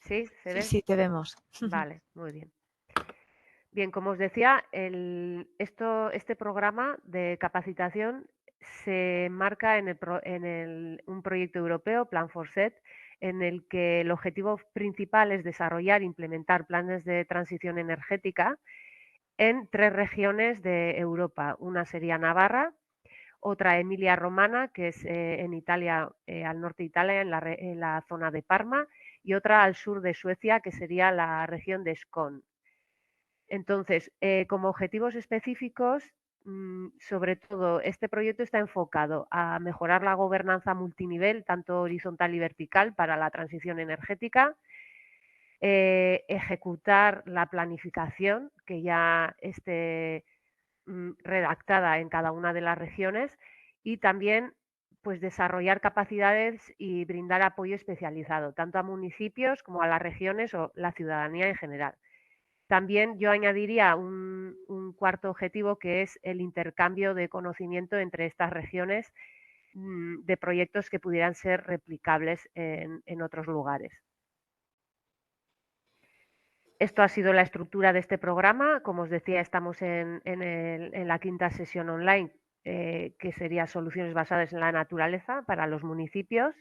¿Sí? ¿Se Sí, ve? sí, te vemos. Vale, muy bien. Bien, como os decía, este programa de capacitación se marca en un proyecto europeo, Plan for Set, en el que el objetivo principal es desarrollar e implementar planes de transición energética en 3 regiones de Europa. Una sería Navarra, otra Emilia-Romana, que es en Italia, al norte de Italia, en la zona de Parma, y otra al sur de Suecia, que sería la región de Skåne. Entonces, como objetivos específicos, sobre todo, este proyecto está enfocado a mejorar la gobernanza multinivel, tanto horizontal y vertical, para la transición energética, ejecutar la planificación que ya esté redactada en cada una de las regiones y también pues desarrollar capacidades y brindar apoyo especializado, tanto a municipios como a las regiones o la ciudadanía en general. También yo añadiría un cuarto objetivo que es el intercambio de conocimiento entre estas regiones de proyectos que pudieran ser replicables en otros lugares. Esto ha sido la estructura de este programa. Como os decía, estamos en la quinta sesión online, que sería soluciones basadas en la naturaleza para los municipios.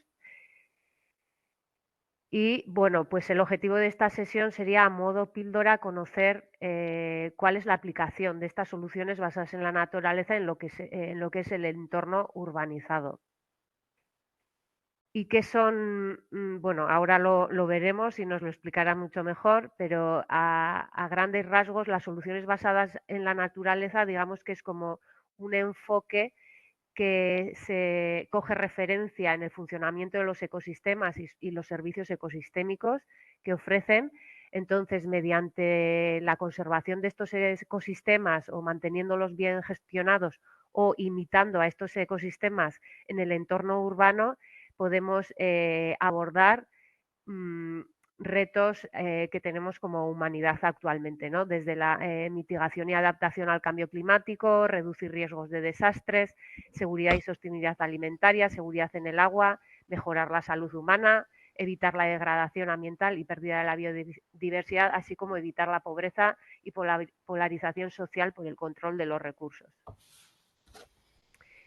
Y bueno, pues el objetivo de esta sesión sería, a modo píldora, conocer cuál es la aplicación de estas soluciones basadas en la naturaleza en lo que es el entorno urbanizado. ¿Y qué son? Bueno, ahora lo veremos y nos lo explicará mucho mejor, pero a grandes rasgos las soluciones basadas en la naturaleza, digamos que es como un enfoque que se coge referencia en el funcionamiento de los ecosistemas y los servicios ecosistémicos que ofrecen. Entonces, mediante la conservación de estos ecosistemas o manteniéndolos bien gestionados o imitando a estos ecosistemas en el entorno urbano, podemos abordar mm, retos que tenemos como humanidad actualmente, ¿no? Desde la mitigación y adaptación al cambio climático, reducir riesgos de desastres, seguridad y sostenibilidad alimentaria, seguridad en el agua, mejorar la salud humana, evitar la degradación ambiental y pérdida de la biodiversidad, así como evitar la pobreza y polarización social por el control de los recursos.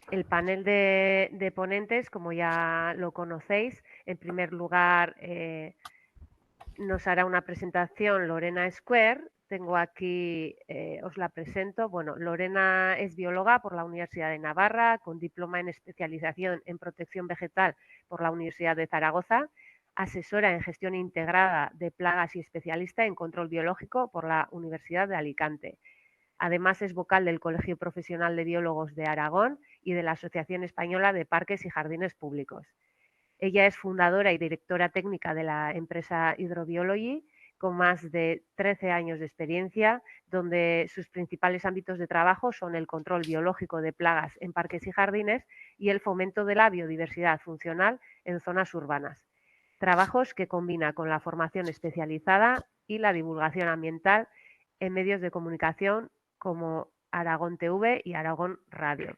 El panel de ponentes, como ya lo conocéis, en primer lugar nos hará una presentación Lorena Square. Tengo aquí, os la presento. Bueno, Lorena es bióloga por la Universidad de Navarra, con diploma en especialización en protección vegetal por la Universidad de Zaragoza, asesora en gestión integrada de plagas y especialista en control biológico por la Universidad de Alicante. Además, es vocal del Colegio Profesional de Biólogos de Aragón y de la Asociación Española de Parques y Jardines Públicos. Ella es fundadora y directora técnica de la empresa Hydrobiology, con más de 13 años de experiencia, donde sus principales ámbitos de trabajo son el control biológico de plagas en parques y jardines y el fomento de la biodiversidad funcional en zonas urbanas. Trabajos que combina con la formación especializada y la divulgación ambiental en medios de comunicación como Aragón TV y Aragón Radio.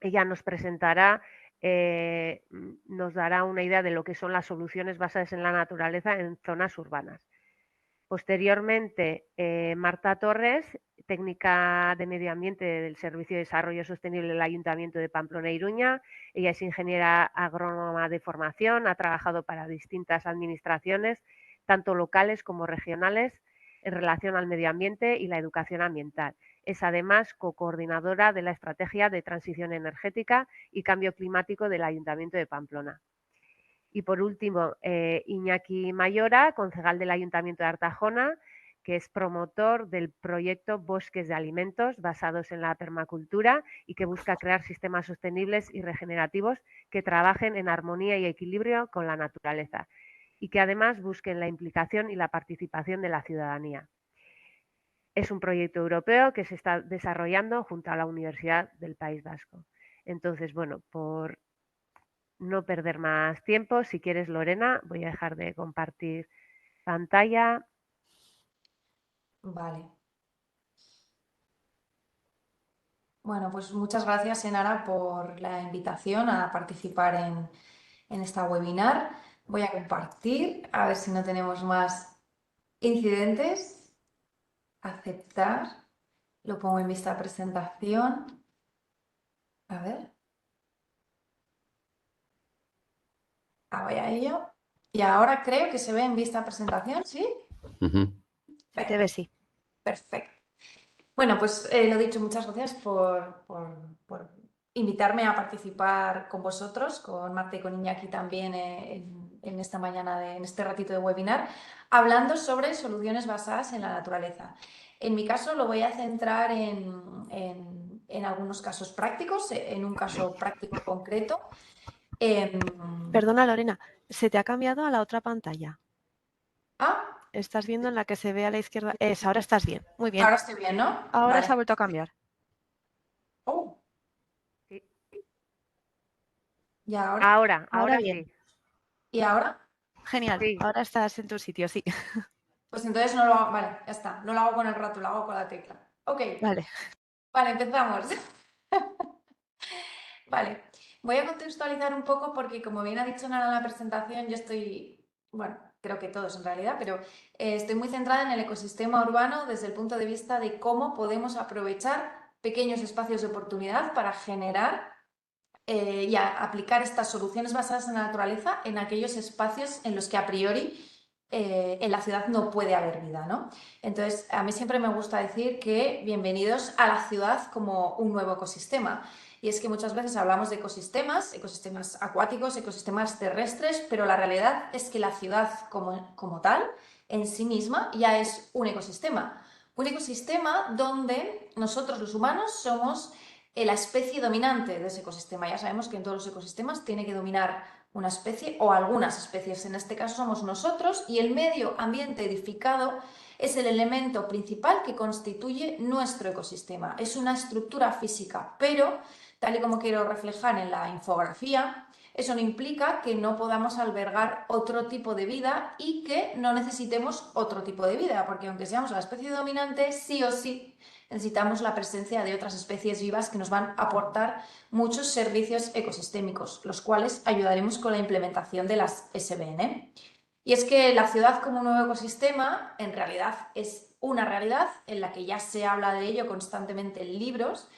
Ella nos presentará, nos dará una idea de lo que son las soluciones basadas en la naturaleza en zonas urbanas. Posteriormente, Marta Torres, técnica de medio ambiente del Servicio de Desarrollo Sostenible del Ayuntamiento de Pamplona e Iruña. Ella es ingeniera agrónoma de formación, ha trabajado para distintas administraciones, tanto locales como regionales, en relación al medio ambiente y la educación ambiental. Es además co-coordinadora de la Estrategia de Transición Energética y Cambio Climático del Ayuntamiento de Pamplona. Y por último, Iñaki Mayora, concejal del Ayuntamiento de Artajona, que es promotor del proyecto Bosques de Alimentos basados en la permacultura y que busca crear sistemas sostenibles y regenerativos que trabajen en armonía y equilibrio con la naturaleza y que además busquen la implicación y la participación de la ciudadanía. Es un proyecto europeo que se está desarrollando junto a la Universidad del País Vasco. Entonces, bueno, por no perder más tiempo, si quieres, Lorena, voy a dejar de compartir pantalla. Vale. Bueno, pues muchas gracias, Enara, por la invitación a participar en esta webinar. Voy a compartir, a ver si no tenemos más incidentes. Aceptar. Lo pongo en vista presentación. A ver. Voy a ello. Y ahora creo que se ve en vista presentación, ¿sí? Se te ve, sí. Perfecto. Bueno, pues lo dicho, muchas gracias por invitarme a participar con vosotros, con Marta y con Iñaki también en esta mañana, en este ratito de webinar, hablando sobre soluciones basadas en la naturaleza. En mi caso lo voy a centrar en algunos casos prácticos, en un caso práctico concreto. Perdona, Lorena, se te ha cambiado a la otra pantalla. Estás viendo en la que se ve a la izquierda. Ahora estás bien. Muy bien. Ahora estoy bien, ¿no? Ahora Vale. se ha vuelto a cambiar. Sí. ¿Y ahora? Ahora bien. Sí. ¿Y ahora? Genial. Sí. Ahora estás en tu sitio, sí. Pues entonces no lo hago, vale, ya está. No lo hago con el ratón, lo hago con la tecla. Ok. Vale. Vale, empezamos. Vale, voy a contextualizar un poco porque como bien ha dicho Nara en la presentación, yo estoy, bueno, creo que todos en realidad, pero estoy muy centrada en el ecosistema urbano desde el punto de vista de cómo podemos aprovechar pequeños espacios de oportunidad para generar y aplicar estas soluciones basadas en la naturaleza en aquellos espacios en los que a priori en la ciudad no puede haber vida, ¿no? Entonces, a mí siempre me gusta decir que bienvenidos a la ciudad como un nuevo ecosistema. Y es que muchas veces hablamos de ecosistemas, ecosistemas acuáticos, ecosistemas terrestres, pero la realidad es que la ciudad como tal, en sí misma, ya es un ecosistema. Un ecosistema donde nosotros los humanos somos la especie dominante de ese ecosistema. Ya sabemos que en todos los ecosistemas tiene que dominar una especie o algunas especies. En este caso somos nosotros y el medio ambiente edificado es el elemento principal que constituye nuestro ecosistema. Es una estructura física, pero tal y como quiero reflejar en la infografía, eso no implica que no podamos albergar otro tipo de vida y que no necesitemos otro tipo de vida, porque aunque seamos la especie dominante, sí o sí necesitamos la presencia de otras especies vivas que nos van a aportar muchos servicios ecosistémicos, los cuales ayudaremos con la implementación de las SBN. Y es que la ciudad como un nuevo ecosistema en realidad es una realidad en la que ya se habla de ello constantemente en libros,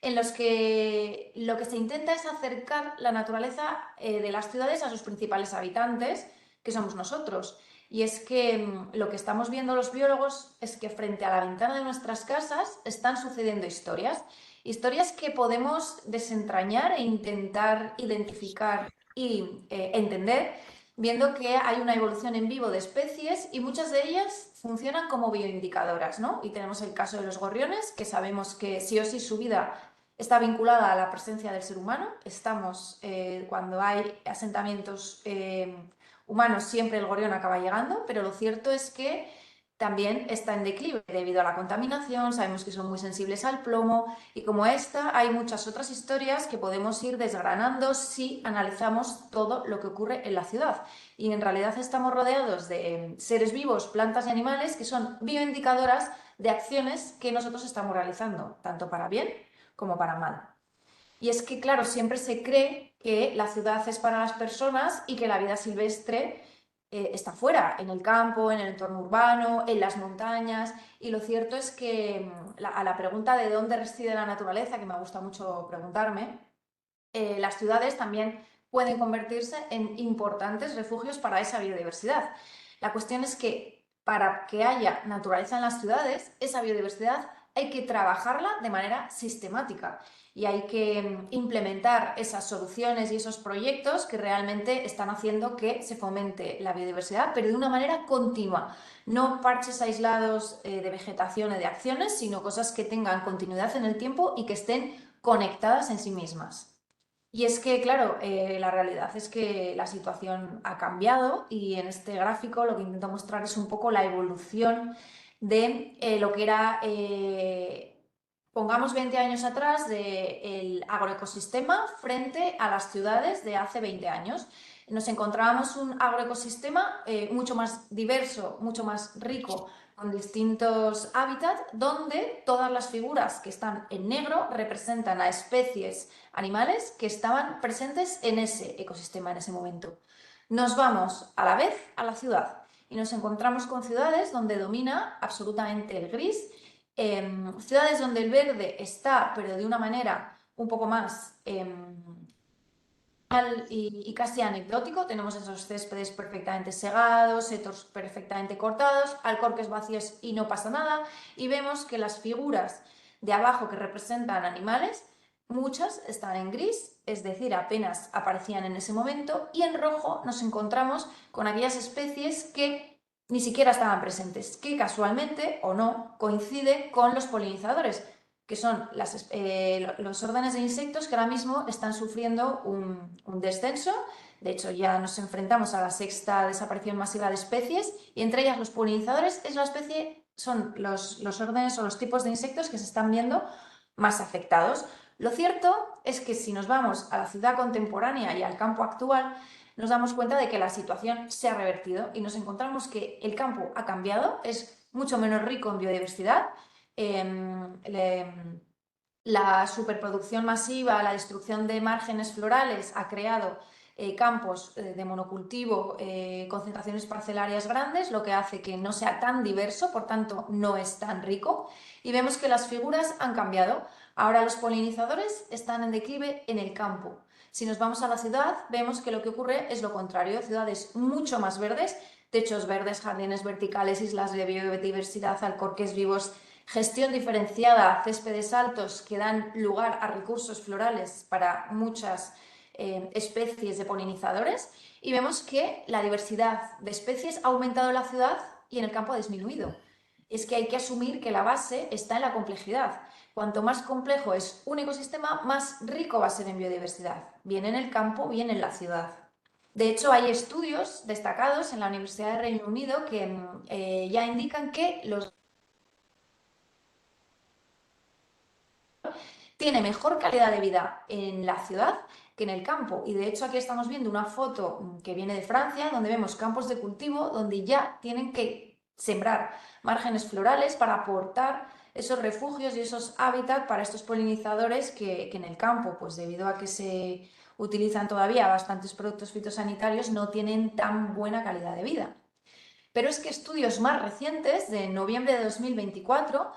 en los que lo que se intenta es acercar la naturaleza de las ciudades a sus principales habitantes, que somos nosotros. Y es que lo que estamos viendo los biólogos es que frente a la ventana de nuestras casas están sucediendo historias, historias que podemos desentrañar e intentar identificar y entender, viendo que hay una evolución en vivo de especies y muchas de ellas funcionan como bioindicadoras, ¿no? Y tenemos el caso de los gorriones, que sabemos que sí o sí su vida está vinculada a la presencia del ser humano. Estamos, cuando hay asentamientos humanos, siempre el gorrión acaba llegando, pero lo cierto es que también está en declive debido a la contaminación, sabemos que son muy sensibles al plomo y como esta hay muchas otras historias que podemos ir desgranando si analizamos todo lo que ocurre en la ciudad. Y en realidad estamos rodeados de seres vivos, plantas y animales que son bioindicadoras de acciones que nosotros estamos realizando, tanto para bien como para mal. Y es que, claro, siempre se cree que la ciudad es para las personas y que la vida silvestre está fuera, en el campo, en el entorno urbano, en las montañas. Y lo cierto es que a la pregunta de dónde reside la naturaleza, que me gusta mucho preguntarme, las ciudades también pueden convertirse en importantes refugios para esa biodiversidad. La cuestión es que para que haya naturaleza en las ciudades, esa biodiversidad hay que trabajarla de manera sistemática y hay que implementar esas soluciones y esos proyectos que realmente están haciendo que se fomente la biodiversidad, pero de una manera continua. No parches aislados de vegetación o de acciones, sino cosas que tengan continuidad en el tiempo y que estén conectadas en sí mismas. Y es que, claro, la realidad es que la situación ha cambiado y en este gráfico lo que intento mostrar es un poco la evolución de lo que era, pongamos 20 años atrás, del agroecosistema frente a las ciudades de hace 20 años. Nos encontrábamos un agroecosistema mucho más diverso, mucho más rico, con distintos hábitats, donde todas las figuras que están en negro representan a especies animales que estaban presentes en ese ecosistema en ese momento. Nos vamos a la vez a la ciudad y nos encontramos con ciudades donde domina absolutamente el gris, ciudades donde el verde está, pero de una manera un poco más y casi anecdótico. Tenemos esos céspedes perfectamente segados, setos perfectamente cortados, alcorques vacíos y no pasa nada. Y vemos que las figuras de abajo que representan animales, muchas están en gris, es decir, apenas aparecían en ese momento, y en rojo nos encontramos con aquellas especies que ni siquiera estaban presentes, que casualmente o no coincide con los polinizadores, que son los órdenes de insectos que ahora mismo están sufriendo un descenso. De hecho, ya nos enfrentamos a la sexta desaparición masiva de especies, y entre ellas los polinizadores son los órdenes o los tipos de insectos que se están viendo más afectados. Lo cierto es que si nos vamos a la ciudad contemporánea y al campo actual, nos damos cuenta de que la situación se ha revertido y nos encontramos que el campo ha cambiado, es mucho menos rico en biodiversidad. La superproducción masiva, la destrucción de márgenes florales ha creado campos de monocultivo, concentraciones parcelarias grandes, lo que hace que no sea tan diverso, por tanto no es tan rico, y vemos que las figuras han cambiado. Ahora los polinizadores están en declive en el campo. Si nos vamos a la ciudad, vemos que lo que ocurre es lo contrario: ciudades mucho más verdes, techos verdes, jardines verticales, islas de biodiversidad, alcorques vivos, gestión diferenciada, céspedes altos que dan lugar a recursos florales para muchas especies de polinizadores, y vemos que la diversidad de especies ha aumentado en la ciudad y en el campo ha disminuido. Es que hay que asumir que la base está en la complejidad. Cuanto más complejo es un ecosistema, más rico va a ser en biodiversidad, bien en el campo, bien en la ciudad. De hecho, hay estudios destacados en la Universidad de Reino Unido que ya indican que los tiene mejor calidad de vida en la ciudad que en el campo. Y de hecho aquí estamos viendo una foto que viene de Francia, donde vemos campos de cultivo donde ya tienen que sembrar márgenes florales para aportar esos refugios y esos hábitats para estos polinizadores que en el campo, pues debido a que se utilizan todavía bastantes productos fitosanitarios, no tienen tan buena calidad de vida. Pero es que estudios más recientes, de noviembre de 2024,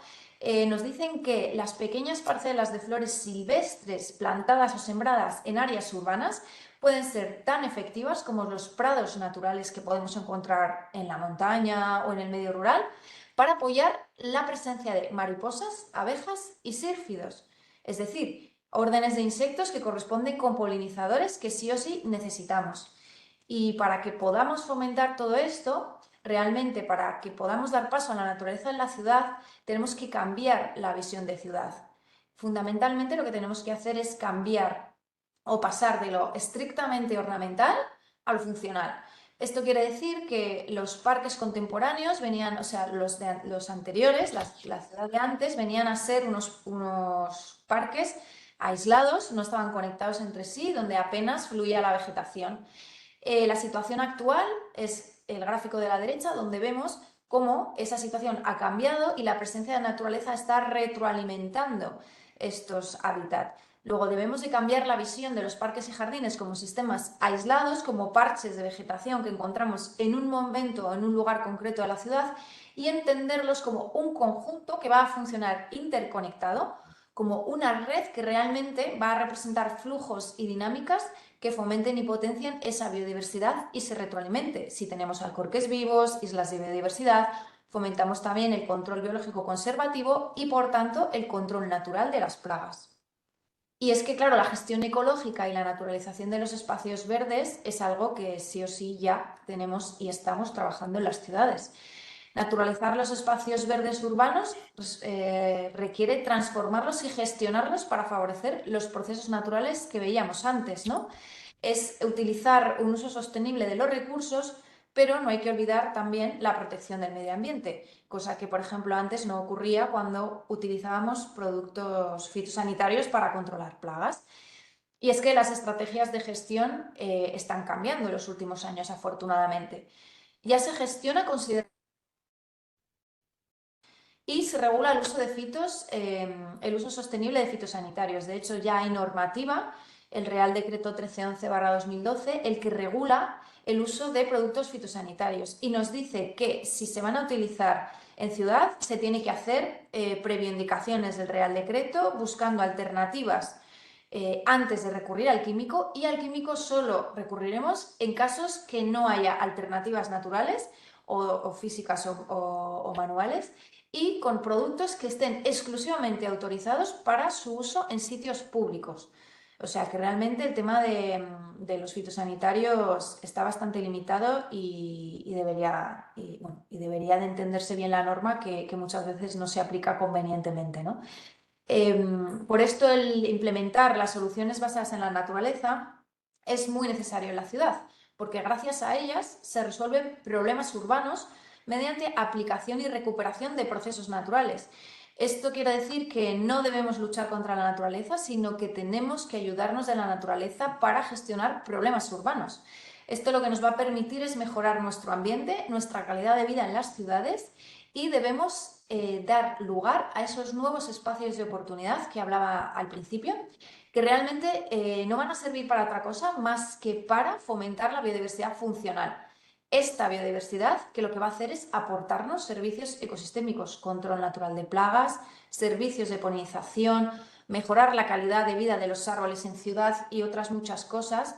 nos dicen que las pequeñas parcelas de flores silvestres plantadas o sembradas en áreas urbanas pueden ser tan efectivas como los prados naturales que podemos encontrar en la montaña o en el medio rural para apoyar la presencia de mariposas, abejas y sírfidos. Es decir, órdenes de insectos que corresponden con polinizadores que sí o sí necesitamos. Y para que podamos fomentar todo esto, realmente para que podamos dar paso a la naturaleza en la ciudad, tenemos que cambiar la visión de ciudad. Fundamentalmente lo que tenemos que hacer es cambiar o pasar de lo estrictamente ornamental a lo funcional. Esto quiere decir que los parques contemporáneos venían, o sea, los anteriores, la ciudad de antes, venían a ser unos parques aislados, no estaban conectados entre sí, donde apenas fluía la vegetación. La situación actual es el gráfico de la derecha, donde vemos cómo esa situación ha cambiado y la presencia de naturaleza está retroalimentando estos hábitats. Luego debemos de cambiar la visión de los parques y jardines como sistemas aislados, como parches de vegetación que encontramos en un momento o en un lugar concreto de la ciudad, y entenderlos como un conjunto que va a funcionar interconectado, como una red que realmente va a representar flujos y dinámicas que fomenten y potencien esa biodiversidad y se retroalimente. Si tenemos alcorques vivos, islas de biodiversidad, fomentamos también el control biológico conservativo y, por tanto, el control natural de las plagas. Y es que, claro, la gestión ecológica y la naturalización de los espacios verdes es algo que sí o sí ya tenemos y estamos trabajando en las ciudades. Naturalizar los espacios verdes urbanos requiere transformarlos y gestionarlos para favorecer los procesos naturales que veíamos antes, ¿no? Es utilizar un uso sostenible de los recursos, pero no hay que olvidar también la protección del medio ambiente, cosa que, por ejemplo, antes no ocurría cuando utilizábamos productos fitosanitarios para controlar plagas. Y es que las estrategias de gestión están cambiando en los últimos años, afortunadamente. Ya se gestiona considerando y se regula el uso de el uso sostenible de fitosanitarios. De hecho, ya hay normativa el Real Decreto 1311/2012, el que regula el uso de productos fitosanitarios y nos dice que si se van a utilizar en ciudad se tiene que hacer previo indicaciones del Real Decreto, buscando alternativas antes de recurrir al químico, y al químico solo recurriremos en casos que no haya alternativas naturales o físicas o manuales, y con productos que estén exclusivamente autorizados para su uso en sitios públicos. O sea que realmente el tema de los fitosanitarios está bastante limitado y debería de entenderse bien la norma que muchas veces no se aplica convenientemente, ¿no? Por esto el implementar las soluciones basadas en la naturaleza es muy necesario en la ciudad, porque gracias a ellas se resuelven problemas urbanos mediante aplicación y recuperación de procesos naturales. Esto quiere decir que no debemos luchar contra la naturaleza, sino que tenemos que ayudarnos de la naturaleza para gestionar problemas urbanos. Esto lo que nos va a permitir es mejorar nuestro ambiente, nuestra calidad de vida en las ciudades, y debemos dar lugar a esos nuevos espacios de oportunidad que hablaba al principio, que realmente no van a servir para otra cosa más que para fomentar la biodiversidad funcional. Esta biodiversidad que lo que va a hacer es aportarnos servicios ecosistémicos, control natural de plagas, servicios de polinización, mejorar la calidad de vida de los árboles en ciudad y otras muchas cosas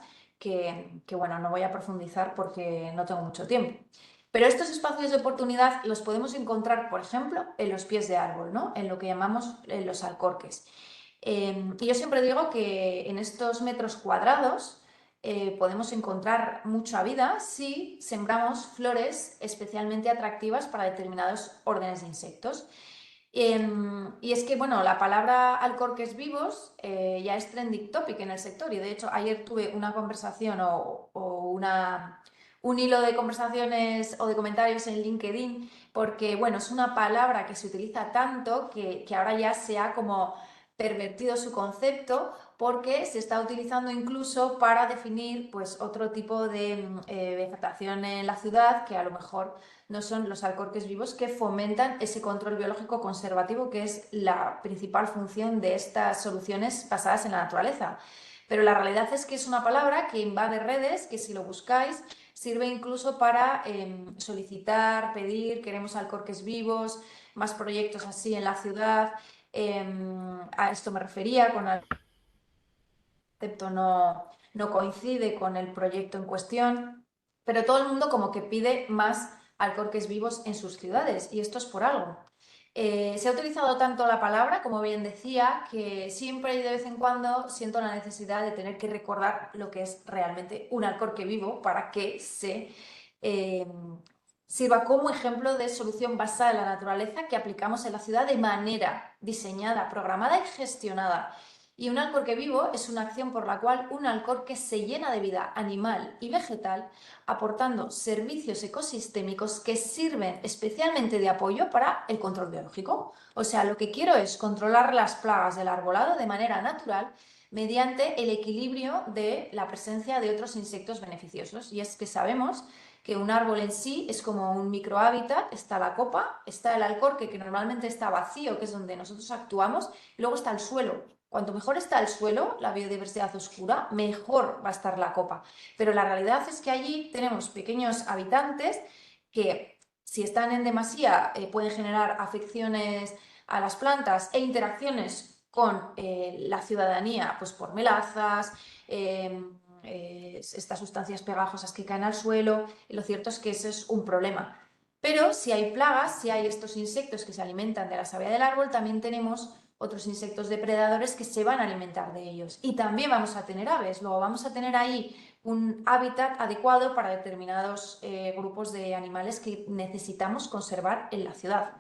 bueno, no voy a profundizar porque no tengo mucho tiempo. Pero estos espacios de oportunidad los podemos encontrar, por ejemplo, en los pies de árbol, ¿no? En lo que llamamos los alcorques. Y yo siempre digo que en estos metros cuadrados podemos encontrar mucha vida si sembramos flores especialmente atractivas para determinados órdenes de insectos. Y es que, bueno, la palabra alcorques vivos ya es trending topic en el sector, y de hecho ayer tuve una conversación un hilo de conversaciones o de comentarios en LinkedIn, porque, bueno, es una palabra que se utiliza tanto que ahora ya se ha como pervertido su concepto, porque se está utilizando incluso para definir pues otro tipo de vegetación en la ciudad que a lo mejor no son los alcorques vivos, que fomentan ese control biológico conservativo que es la principal función de estas soluciones basadas en la naturaleza. Pero la realidad es que es una palabra que invade redes, que si lo buscáis sirve incluso para solicitar, pedir, queremos alcorques vivos, más proyectos así en la ciudad. A esto me refería, con el concepto no coincide con el proyecto en cuestión, pero todo el mundo como que pide más alcorques vivos en sus ciudades, y esto es por algo. Se ha utilizado tanto la palabra, como bien decía, que siempre y de vez en cuando siento la necesidad de tener que recordar lo que es realmente un alcorque vivo para que sirva como ejemplo de solución basada en la naturaleza que aplicamos en la ciudad de manera diseñada, programada y gestionada. Y un alcorque vivo es una acción por la cual un alcorque se llena de vida animal y vegetal, aportando servicios ecosistémicos que sirven especialmente de apoyo para el control biológico. O sea, lo que quiero es controlar las plagas del arbolado de manera natural mediante el equilibrio de la presencia de otros insectos beneficiosos. Y es que sabemos que un árbol en sí es como un microhábitat, está la copa, está el alcorque que normalmente está vacío, que es donde nosotros actuamos, y luego está el suelo. Cuanto mejor está el suelo, la biodiversidad oscura, mejor va a estar la copa. Pero la realidad es que allí tenemos pequeños habitantes que, si están en demasía, pueden generar afecciones a las plantas e interacciones con la ciudadanía, pues por melazas, estas sustancias pegajosas que caen al suelo. Y lo cierto es que ese es un problema. Pero si hay plagas, si hay estos insectos que se alimentan de la savia del árbol, también tenemos otros insectos depredadores que se van a alimentar de ellos. Y también vamos a tener aves, luego vamos a tener ahí un hábitat adecuado para determinados grupos de animales que necesitamos conservar en la ciudad.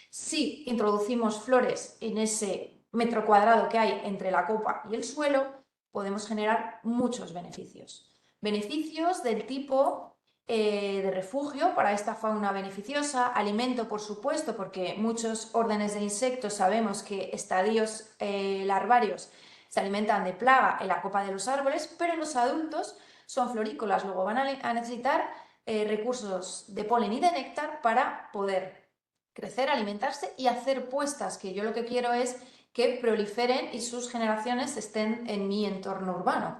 Si introducimos flores en ese metro cuadrado que hay entre la copa y el suelo, podemos generar muchos beneficios. Beneficios del tipo de refugio para esta fauna beneficiosa, alimento, por supuesto, porque muchos órdenes de insectos sabemos que estadios larvarios se alimentan de plaga en la copa de los árboles, pero los adultos son florícolas, luego van a necesitar recursos de polen y de néctar para poder crecer, alimentarse y hacer puestas, que yo lo que quiero es que proliferen y sus generaciones estén en mi entorno urbano.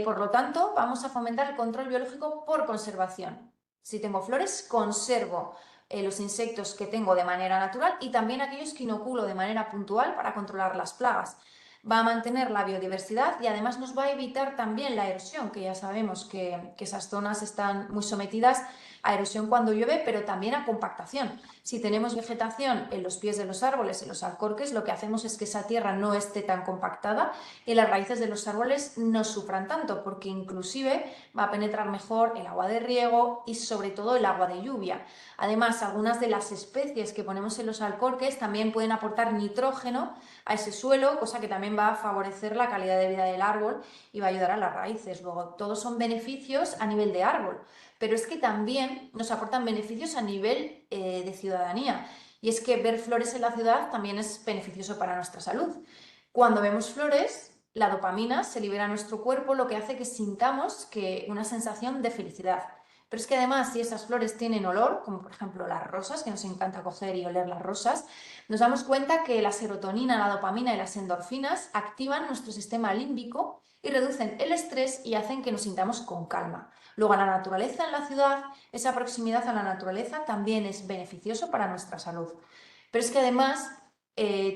Por lo tanto, vamos a fomentar el control biológico por conservación. Si tengo flores, conservo los insectos que tengo de manera natural y también aquellos que inoculo de manera puntual para controlar las plagas. Va a mantener la biodiversidad y además nos va a evitar también la erosión, que ya sabemos que esas zonas están muy sometidas a erosión cuando llueve, pero también a compactación. Si tenemos vegetación en los pies de los árboles, en los alcorques, lo que hacemos es que esa tierra no esté tan compactada y las raíces de los árboles no sufran tanto, porque inclusive va a penetrar mejor el agua de riego y sobre todo el agua de lluvia. Además, algunas de las especies que ponemos en los alcorques también pueden aportar nitrógeno a ese suelo, cosa que también va a favorecer la calidad de vida del árbol y va a ayudar a las raíces. Luego, todos son beneficios a nivel de árbol, pero es que también nos aportan beneficios a nivel de ciudadanía. Y es que ver flores en la ciudad también es beneficioso para nuestra salud. Cuando vemos flores, la dopamina se libera en nuestro cuerpo, lo que hace que sintamos una sensación de felicidad. Pero es que además, si esas flores tienen olor, como por ejemplo las rosas, que nos encanta coger y oler las rosas, nos damos cuenta que la serotonina, la dopamina y las endorfinas activan nuestro sistema límbico y reducen el estrés y hacen que nos sintamos con calma. Luego, la naturaleza en la ciudad, esa proximidad a la naturaleza también es beneficioso para nuestra salud. Pero es que además,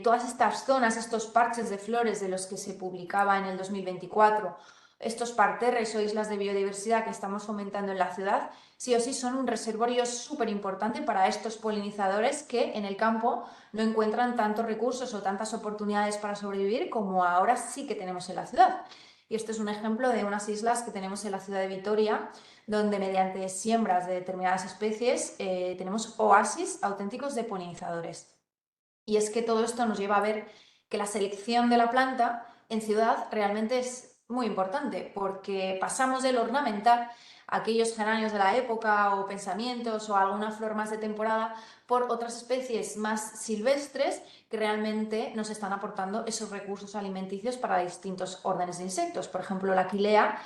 todas estas zonas, estos parches de flores de los que se publicaba en el 2024, estos parterres o islas de biodiversidad que estamos fomentando en la ciudad, sí o sí son un reservorio súper importante para estos polinizadores que en el campo no encuentran tantos recursos o tantas oportunidades para sobrevivir como ahora sí que tenemos en la ciudad. Y este es un ejemplo de unas islas que tenemos en la ciudad de Vitoria, donde mediante siembras de determinadas especies tenemos oasis auténticos de polinizadores. Y es que todo esto nos lleva a ver que la selección de la planta en ciudad realmente es muy importante, porque pasamos del ornamental, aquellos geranios de la época o pensamientos o alguna flor más de temporada, por otras especies más silvestres que realmente nos están aportando esos recursos alimenticios para distintos órdenes de insectos. Por ejemplo, la aquilea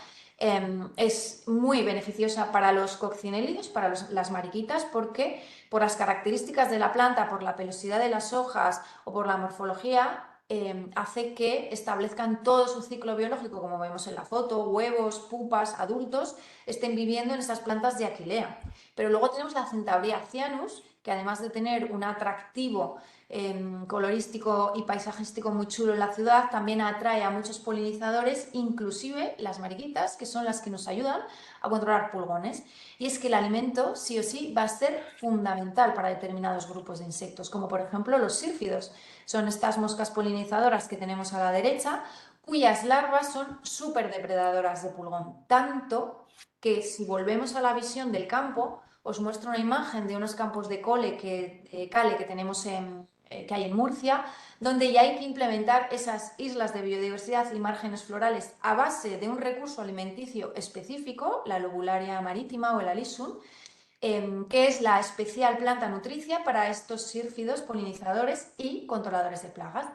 es muy beneficiosa para los coccinelios, para las mariquitas, porque por las características de la planta, por la pelosidad de las hojas o por la morfología, hace que establezcan todo su ciclo biológico, como vemos en la foto, huevos, pupas, adultos, estén viviendo en esas plantas de aquilea. Pero luego tenemos la Centaurea cyanus, que además de tener un atractivo colorístico y paisajístico muy chulo en la ciudad, también atrae a muchos polinizadores, inclusive las mariquitas, que son las que nos ayudan a controlar pulgones. Y es que el alimento sí o sí va a ser fundamental para determinados grupos de insectos, como por ejemplo los sírfidos. Son estas moscas polinizadoras que tenemos a la derecha, cuyas larvas son súper depredadoras de pulgón, tanto que si volvemos a la visión del campo, os muestro una imagen de unos campos de cale que tenemos que hay en Murcia, donde ya hay que implementar esas islas de biodiversidad y márgenes florales a base de un recurso alimenticio específico, la lobularia marítima o el alisum, que es la especial planta nutricia para estos sírfidos polinizadores y controladores de plagas.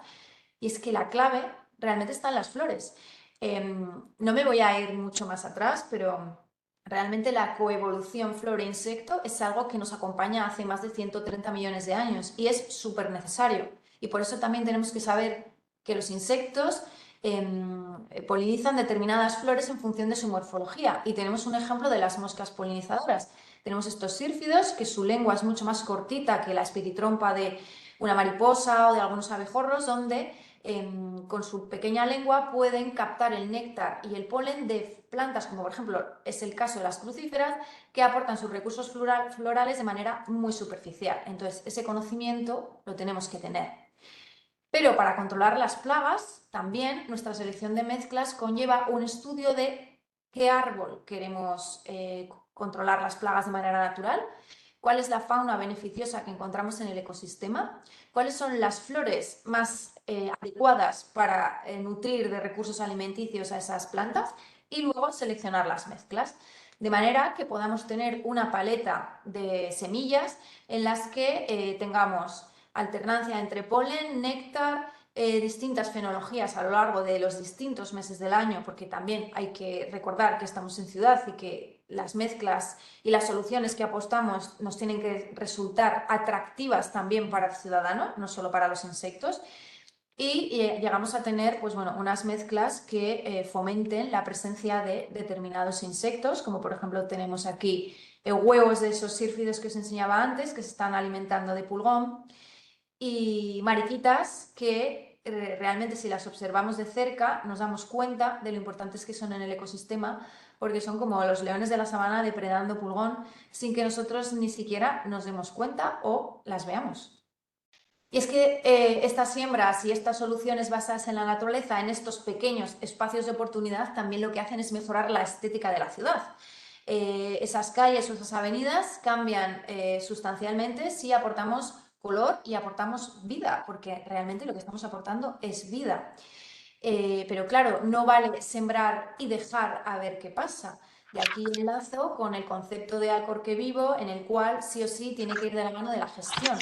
Y es que la clave realmente está en las flores. No me voy a ir mucho más atrás, pero realmente la coevolución flora-insecto es algo que nos acompaña hace más de 130 millones de años y es súper necesario. Y por eso también tenemos que saber que los insectos polinizan determinadas flores en función de su morfología. Y tenemos un ejemplo de las moscas polinizadoras. Tenemos estos sírfidos, que su lengua es mucho más cortita que la espiritrompa de una mariposa o de algunos abejorros, donde con su pequeña lengua pueden captar el néctar y el polen de plantas, como por ejemplo es el caso de las crucíferas, que aportan sus recursos florales de manera muy superficial. Entonces, ese conocimiento lo tenemos que tener. Pero para controlar las plagas, también nuestra selección de mezclas conlleva un estudio de qué árbol queremos controlar las plagas de manera natural, cuál es la fauna beneficiosa que encontramos en el ecosistema, cuáles son las flores más adecuadas para nutrir de recursos alimenticios a esas plantas y luego seleccionar las mezclas. De manera que podamos tener una paleta de semillas en las que tengamos alternancia entre polen, néctar, distintas fenologías a lo largo de los distintos meses del año, porque también hay que recordar que estamos en ciudad y que las mezclas y las soluciones que apostamos nos tienen que resultar atractivas también para el ciudadano, no solo para los insectos. y llegamos a tener pues, bueno, unas mezclas que fomenten la presencia de determinados insectos, como por ejemplo tenemos aquí huevos de esos sírfidos que os enseñaba antes, que se están alimentando de pulgón, y mariquitas que realmente si las observamos de cerca nos damos cuenta de lo importantes que son en el ecosistema, porque son como los leones de la sabana depredando pulgón sin que nosotros ni siquiera nos demos cuenta o las veamos. Y es que estas siembras y estas soluciones basadas en la naturaleza, en estos pequeños espacios de oportunidad, también lo que hacen es mejorar la estética de la ciudad. Esas calles o esas avenidas cambian sustancialmente si aportamos color y aportamos vida, porque realmente lo que estamos aportando es vida. Pero claro, no vale sembrar y dejar a ver qué pasa. Y aquí enlazo con el concepto de Alcorque Vivo, en el cual sí o sí tiene que ir de la mano de la gestión.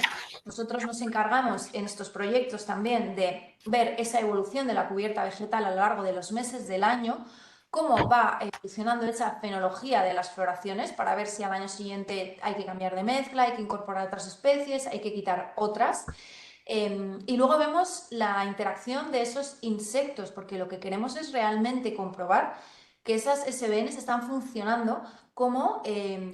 Nosotros nos encargamos en estos proyectos también de ver esa evolución de la cubierta vegetal a lo largo de los meses del año, cómo va evolucionando esa fenología de las floraciones para ver si al año siguiente hay que cambiar de mezcla, hay que incorporar otras especies, hay que quitar otras. Y luego vemos la interacción de esos insectos, porque lo que queremos es realmente comprobar que esas SBNs están funcionando como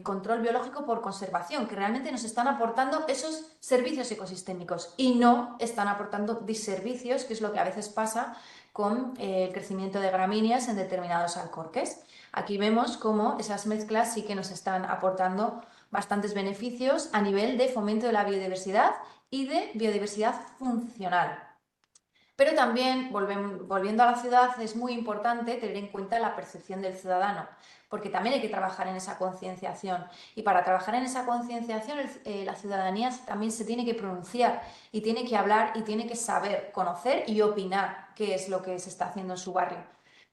control biológico por conservación, que realmente nos están aportando esos servicios ecosistémicos y no están aportando diservicios, que es lo que a veces pasa con el crecimiento de gramíneas en determinados alcorques. Aquí vemos cómo esas mezclas sí que nos están aportando bastantes beneficios a nivel de fomento de la biodiversidad y de biodiversidad funcional. Pero también, volviendo a la ciudad, es muy importante tener en cuenta la percepción del ciudadano, porque también hay que trabajar en esa concienciación. Y para trabajar en esa concienciación, la ciudadanía también se tiene que pronunciar y tiene que hablar y tiene que saber, conocer y opinar qué es lo que se está haciendo en su barrio.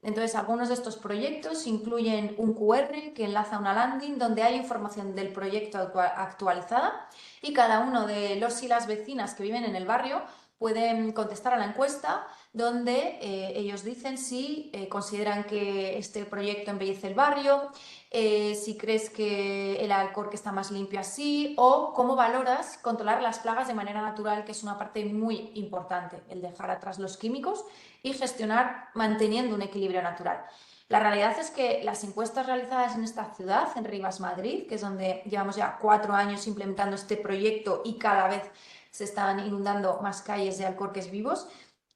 Entonces, algunos de estos proyectos incluyen un QR que enlaza a una landing donde hay información del proyecto actualizada y cada uno de los y las vecinas que viven en el barrio pueden contestar a la encuesta donde ellos dicen si consideran que este proyecto embellece el barrio, si crees que el Alcorque está más limpio así o cómo valoras controlar las plagas de manera natural, que es una parte muy importante, el dejar atrás los químicos y gestionar manteniendo un equilibrio natural. La realidad es que las encuestas realizadas en esta ciudad, en Rivas, Madrid, que es donde llevamos ya 4 años implementando este proyecto y cada vez se están inundando más calles de alcorques vivos,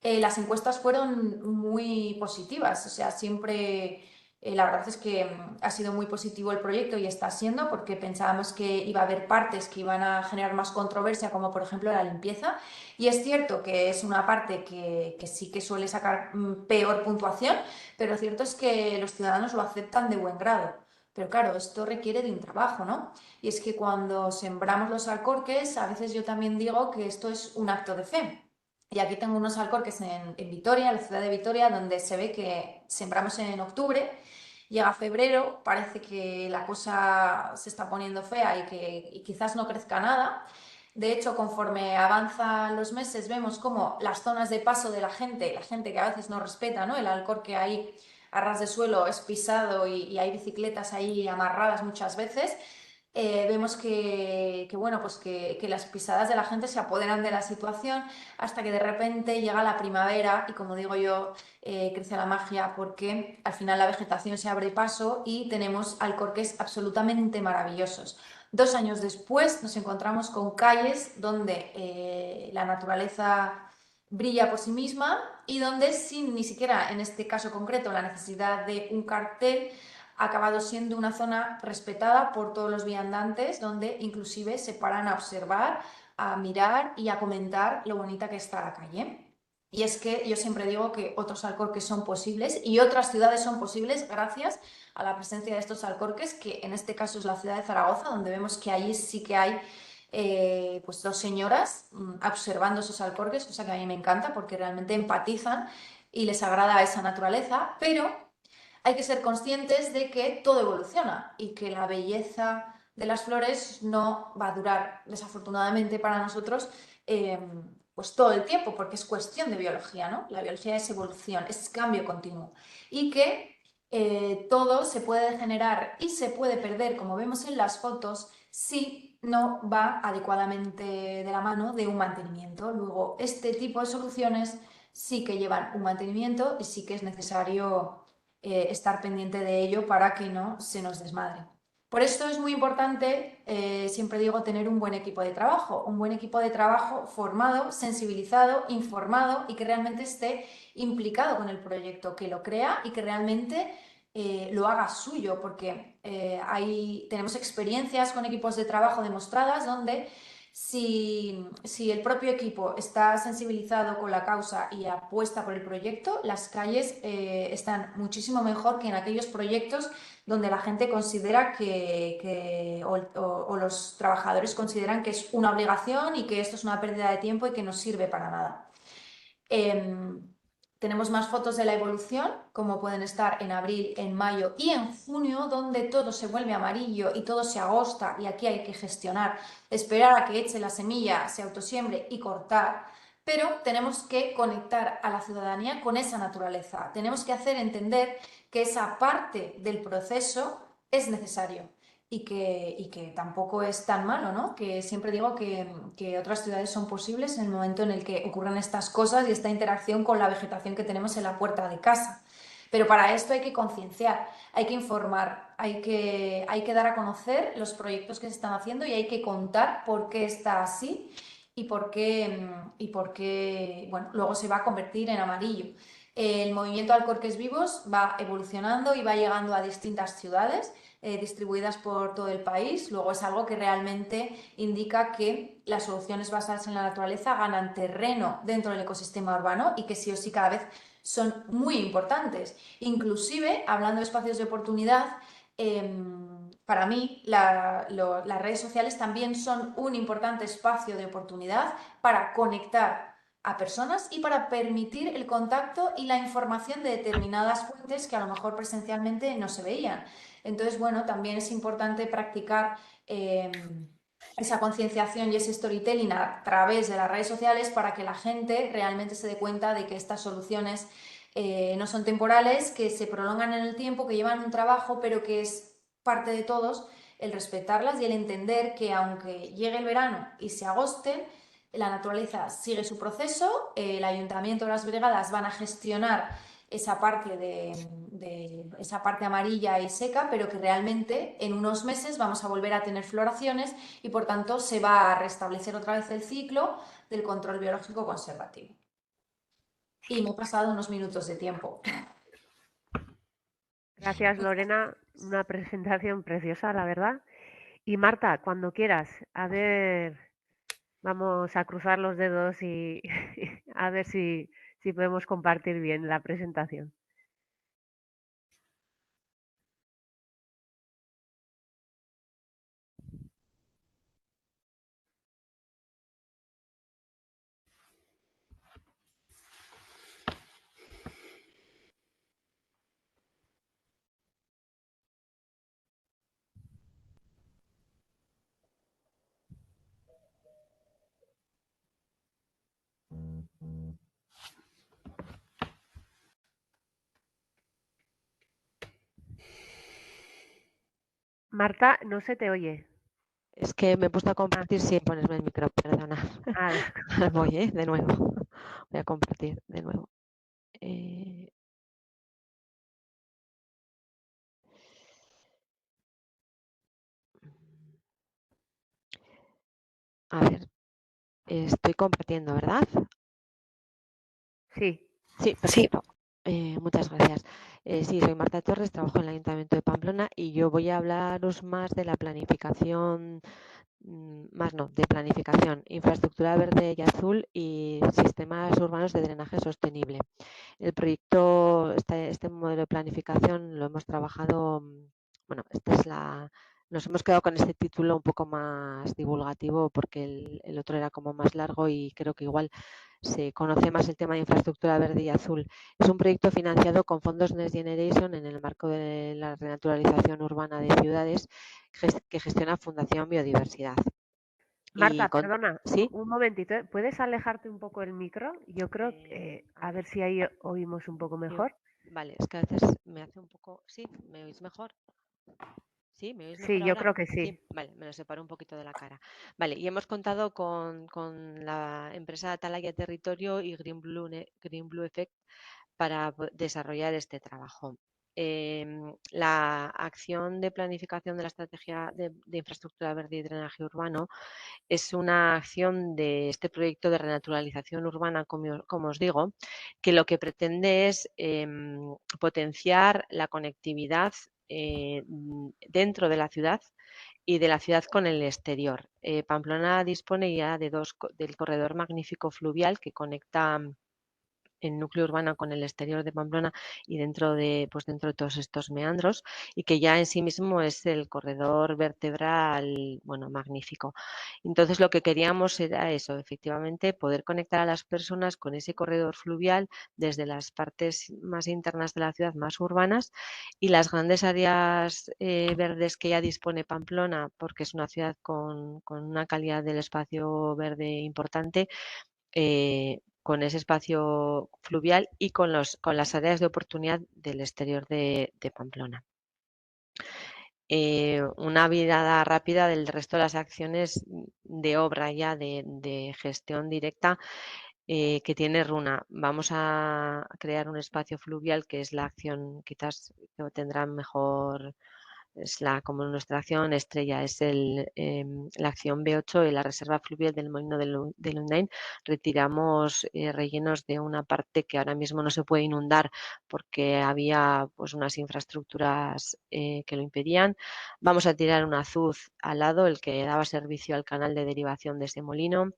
las encuestas fueron muy positivas. O sea, siempre la verdad es que ha sido muy positivo el proyecto y está siendo porque pensábamos que iba a haber partes que iban a generar más controversia, como por ejemplo la limpieza. Y es cierto que es una parte que sí que suele sacar peor puntuación, pero cierto es que los ciudadanos lo aceptan de buen grado. Pero claro, esto requiere de un trabajo, ¿no? Y es que cuando sembramos los alcorques, a veces yo también digo que esto es un acto de fe. Y aquí tengo unos alcorques en Vitoria, en la ciudad de Vitoria, donde se ve que sembramos en octubre, llega febrero, parece que la cosa se está poniendo fea y quizás no crezca nada. De hecho, conforme avanzan los meses, vemos como las zonas de paso de la gente que a veces no respeta, ¿no? El alcorque ahí a ras de suelo es pisado y hay bicicletas ahí amarradas muchas veces. Vemos bueno, pues que las pisadas de la gente se apoderan de la situación hasta que de repente llega la primavera y, como digo yo, crece la magia porque al final la vegetación se abre paso y tenemos alcorques absolutamente maravillosos. 2 años después nos encontramos con calles donde la naturaleza brilla por sí misma y donde sin ni siquiera en este caso concreto la necesidad de un cartel ha acabado siendo una zona respetada por todos los viandantes, donde inclusive se paran a observar, a mirar y a comentar lo bonita que está la calle. Y es que yo siempre digo que otros alcorques son posibles y otras ciudades son posibles gracias a la presencia de estos alcorques, que en este caso es la ciudad de Zaragoza, donde vemos que allí sí que hay pues 2 señoras observando esos alcorques, cosa que a mí me encanta porque realmente empatizan y les agrada esa naturaleza, pero hay que ser conscientes de que todo evoluciona y que la belleza de las flores no va a durar, desafortunadamente para nosotros, pues todo el tiempo, porque es cuestión de biología, ¿no? La biología es evolución, es cambio continuo. Y que todo se puede degenerar y se puede perder, como vemos en las fotos, si no va adecuadamente de la mano de un mantenimiento. Luego, este tipo de soluciones sí que llevan un mantenimiento y sí que es necesario estar pendiente de ello para que no se nos desmadre. Por esto es muy importante, siempre digo, tener un buen equipo de trabajo formado, sensibilizado, informado y que realmente esté implicado con el proyecto, que lo crea y que realmente lo haga suyo, porque tenemos experiencias con equipos de trabajo demostradas donde si el propio equipo está sensibilizado con la causa y apuesta por el proyecto, las calles están muchísimo mejor que en aquellos proyectos donde la gente considera o los trabajadores consideran que es una obligación y que esto es una pérdida de tiempo y que no sirve para nada. Tenemos más fotos de la evolución, como pueden estar en abril, en mayo y en junio, donde todo se vuelve amarillo y todo se agosta y aquí hay que gestionar, esperar a que eche la semilla, se autosiembre y cortar. Pero tenemos que conectar a la ciudadanía con esa naturaleza. Tenemos que hacer entender que esa parte del proceso es necesario y que tampoco es tan malo, ¿no? Que siempre digo que otras ciudades son posibles en el momento en el que ocurren estas cosas y esta interacción con la vegetación que tenemos en la puerta de casa. Pero para esto hay que concienciar, hay que informar, hay que dar a conocer los proyectos que se están haciendo y hay que contar por qué está así y por qué bueno, luego se va a convertir en amarillo. El movimiento Alcorques Vivos va evolucionando y va llegando a distintas ciudades distribuidas por todo el país. Luego es algo que realmente indica que las soluciones basadas en la naturaleza ganan terreno dentro del ecosistema urbano y que sí o sí cada vez son muy importantes. Inclusive, hablando de espacios de oportunidad, para mí las redes sociales también son un importante espacio de oportunidad para conectar a personas y para permitir el contacto y la información de determinadas fuentes que a lo mejor presencialmente no se veían. Entonces, bueno, también es importante practicar esa concienciación y ese storytelling a través de las redes sociales para que la gente realmente se dé cuenta de que estas soluciones no son temporales, que se prolongan en el tiempo, que llevan un trabajo, pero que es parte de todos el respetarlas y el entender que aunque llegue el verano y se agosten, la naturaleza sigue su proceso, el ayuntamiento o las brigadas van a gestionar esa parte esa parte amarilla y seca, pero que realmente en unos meses vamos a volver a tener floraciones y por tanto se va a restablecer otra vez el ciclo del control biológico conservativo. Y me he pasado unos minutos de tiempo. Gracias, Lorena. Una presentación preciosa, la verdad. Y Marta, cuando quieras, a ver, vamos a cruzar los dedos y a ver si podemos compartir bien la presentación. Marta, no se te oye. Es que me he puesto a compartir sin ponerme el micro, perdona. Ah, Voy, de nuevo. Voy a compartir de nuevo. A ver, estoy compartiendo, ¿verdad? sí. Sí, perfecto. Muchas gracias. Sí, soy Marta Torres, trabajo en el Ayuntamiento de Pamplona y yo voy a hablaros más de la planificación, de planificación, infraestructura verde y azul y sistemas urbanos de drenaje sostenible. El proyecto, este modelo de planificación lo hemos trabajado, bueno, nos hemos quedado con este título un poco más divulgativo porque el otro era como más largo y creo que igual se conoce más el tema de infraestructura verde y azul. Es un proyecto financiado con fondos Next Generation en el marco de la renaturalización urbana de ciudades que gestiona Fundación Biodiversidad. Marta, perdona, ¿Sí? un momentito. ¿Puedes alejarte un poco el micro? Yo creo, a ver si ahí oímos un poco mejor. Vale, es que a veces me hace un poco... ¿Sí? ¿Me oís mejor? ¿Sí? ¿Me oís mejor Sí, yo ahora? creo que sí. Sí, vale, me lo separo un poquito de la cara. Vale, y hemos contado con la empresa Atalaya Territorio y Green Blue Effect para desarrollar este trabajo. La acción de planificación de la estrategia de infraestructura verde y drenaje urbano es una acción de este proyecto de renaturalización urbana, como os digo, que lo que pretende es potenciar la conectividad dentro de la ciudad y de la ciudad con el exterior. Pamplona dispone ya del corredor magnífico fluvial que conecta el núcleo urbano con el exterior de Pamplona y dentro de todos estos meandros, y que ya en sí mismo es el corredor vertebral, bueno, magnífico. Entonces lo que queríamos era eso, efectivamente, poder conectar a las personas con ese corredor fluvial desde las partes más internas de la ciudad, más urbanas, y las grandes áreas verdes que ya dispone Pamplona, porque es una ciudad con una calidad del espacio verde importante, con ese espacio fluvial y con las áreas de oportunidad del exterior de Pamplona. Una mirada rápida del resto de las acciones de obra ya de gestión directa que tiene Runa. Vamos a crear un espacio fluvial que es la acción quizás que tendrá mejor, como nuestra acción estrella, es la acción B8 en la reserva fluvial del Molino de Lundain. Retiramos rellenos de una parte que ahora mismo no se puede inundar porque había pues unas infraestructuras que lo impedían. Vamos a tirar un azuz al lado, el que daba servicio al canal de derivación de ese molino.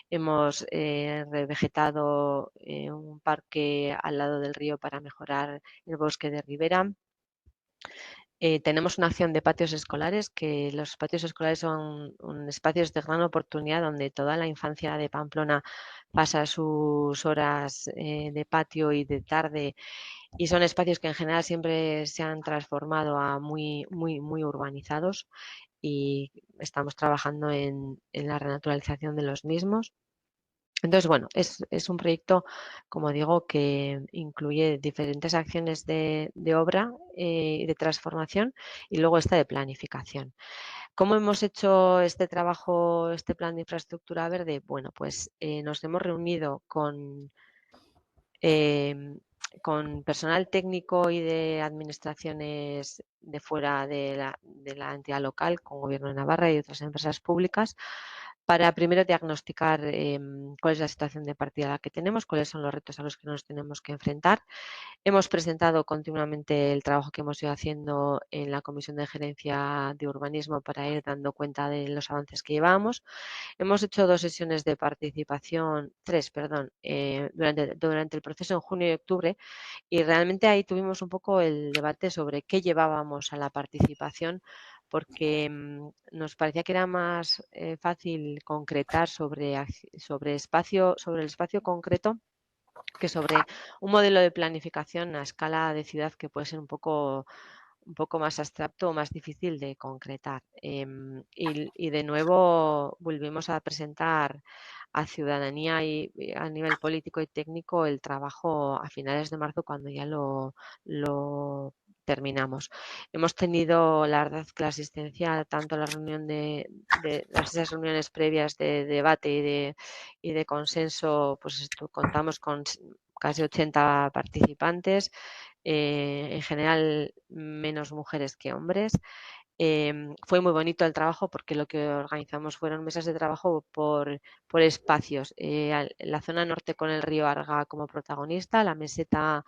Hemos revegetado un parque al lado del río para mejorar el bosque de ribera. Tenemos una acción de patios escolares, que los patios escolares son espacios de gran oportunidad donde toda la infancia de Pamplona pasa sus horas de patio y de tarde, y son espacios que en general siempre se han transformado a muy urbanizados, y estamos trabajando en la renaturalización de los mismos. Entonces, bueno, es un proyecto, como digo, que incluye diferentes acciones de obra y de transformación, y luego esta de planificación. ¿Cómo hemos hecho este trabajo, este plan de infraestructura verde? Bueno, pues nos hemos reunido con personal técnico y de administraciones de fuera de la entidad local, con Gobierno de Navarra y otras empresas públicas, para primero diagnosticar cuál es la situación de partida a la que tenemos, cuáles son los retos a los que nos tenemos que enfrentar. Hemos presentado continuamente el trabajo que hemos ido haciendo en la Comisión de Gerencia de Urbanismo para ir dando cuenta de los avances que llevábamos. Hemos hecho 2 sesiones de participación, 3, perdón, durante el proceso en junio y octubre, y realmente ahí tuvimos un poco el debate sobre qué llevábamos a la participación, porque nos parecía que era más fácil concretar sobre el espacio concreto que sobre un modelo de planificación a escala de ciudad, que puede ser un poco más abstracto o más difícil de concretar. Y de nuevo volvimos a presentar a ciudadanía y a nivel político y técnico el trabajo a finales de marzo, cuando ya lo terminamos. Hemos tenido, la verdad, que la asistencia, tanto a la reunión esas reuniones previas de debate y de consenso, pues contamos con casi 80 participantes, en general menos mujeres que hombres. Fue muy bonito el trabajo porque lo que organizamos fueron mesas de trabajo por espacios. La zona norte con el río Arga como protagonista, la meseta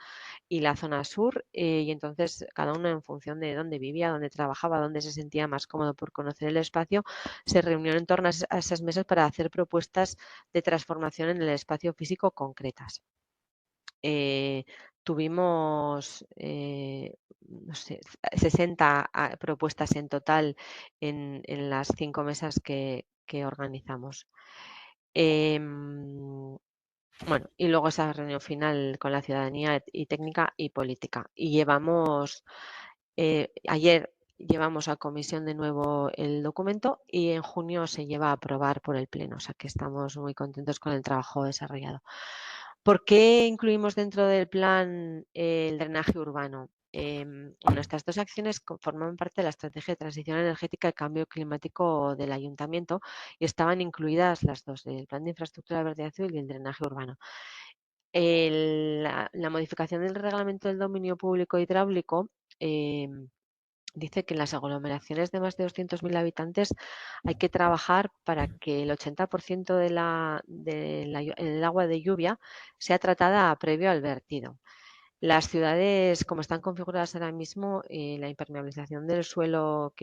y la zona sur, y entonces cada uno en función de dónde vivía, dónde trabajaba, dónde se sentía más cómodo por conocer el espacio, se reunió en torno a esas mesas para hacer propuestas de transformación en el espacio físico concretas. Tuvimos, no sé, 60 propuestas en total en las 5 mesas que organizamos. Bueno, y luego esa reunión final con la ciudadanía y técnica y política. Y ayer llevamos a comisión de nuevo el documento, y en junio se lleva a aprobar por el Pleno, o sea que estamos muy contentos con el trabajo desarrollado. ¿Por qué incluimos dentro del plan el drenaje urbano? bueno, estas dos acciones forman parte de la estrategia de transición energética y cambio climático del ayuntamiento y estaban incluidas las dos, el plan de infraestructura verde y azul y el drenaje urbano. La modificación del reglamento del dominio público hidráulico dice que en las aglomeraciones de más de 200.000 habitantes hay que trabajar para que el 80% del agua de lluvia sea tratada previo al vertido. Las ciudades, como están configuradas ahora mismo, la impermeabilización del suelo,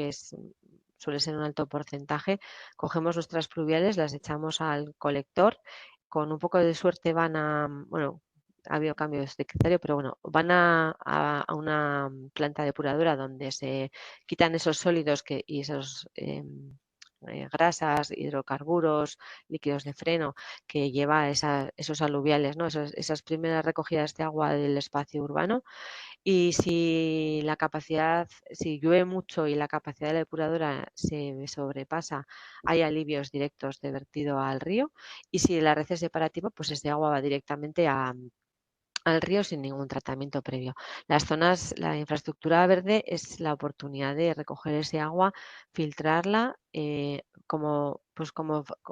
suele ser un alto porcentaje, cogemos nuestras pluviales, las echamos al colector, con un poco de suerte van a, bueno, ha habido cambios de criterio, pero bueno, van a una planta depuradora donde se quitan esos sólidos y esos grasas, hidrocarburos, líquidos de freno que lleva esos aluviales, ¿no? Esas primeras recogidas de agua del espacio urbano. Y si llueve mucho y la capacidad de la depuradora se sobrepasa, hay alivios directos de vertido al río. Y si la red es separativa, pues ese agua va directamente al río sin ningún tratamiento previo. La infraestructura verde es la oportunidad de recoger ese agua, filtrarla, como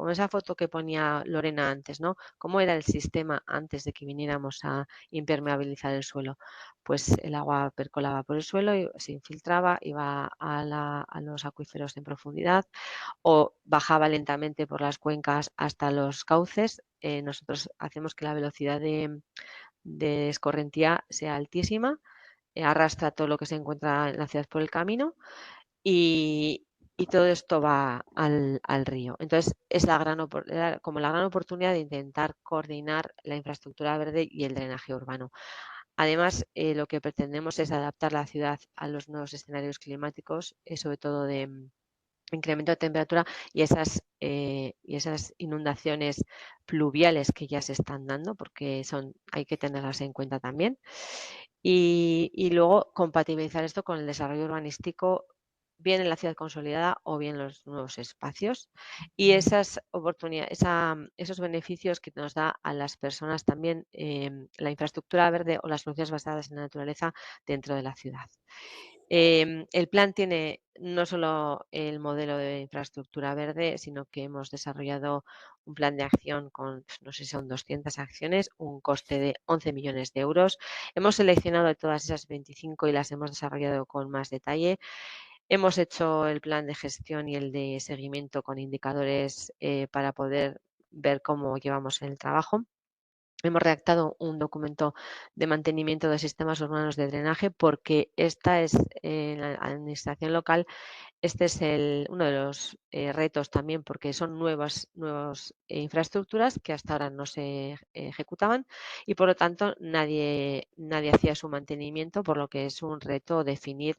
esa foto que ponía Lorena antes, ¿no? ¿Cómo era el sistema antes de que viniéramos a impermeabilizar el suelo? Pues el agua percolaba por el suelo y se infiltraba, iba a los acuíferos en profundidad o bajaba lentamente por las cuencas hasta los cauces. Nosotros hacemos que la velocidad de escorrentía sea altísima, arrastra todo lo que se encuentra en la ciudad por el camino y, todo esto va al río. Entonces, es como la gran oportunidad de intentar coordinar la infraestructura verde y el drenaje urbano. Además, lo que pretendemos es adaptar la ciudad a los nuevos escenarios climáticos, sobre todo de incremento de temperatura y esas inundaciones pluviales que ya se están dando, porque hay que tenerlas en cuenta también. Y luego compatibilizar esto con el desarrollo urbanístico, bien en la ciudad consolidada o bien en los nuevos espacios. Y esas oportunidades, esos beneficios que nos da a las personas también la infraestructura verde o las soluciones basadas en la naturaleza dentro de la ciudad. El plan tiene no solo el modelo de infraestructura verde, sino que hemos desarrollado un plan de acción con, no sé si son 200 acciones, un coste de 11 millones de euros. Hemos seleccionado de todas esas 25 y las hemos desarrollado con más detalle. Hemos hecho el plan de gestión y el de seguimiento con indicadores para poder ver cómo llevamos el trabajo. Hemos redactado un documento de mantenimiento de sistemas urbanos de drenaje porque esta es en la administración local, este es uno de los retos también porque son nuevas infraestructuras que hasta ahora no se ejecutaban y por lo tanto nadie hacía su mantenimiento, por lo que es un reto definir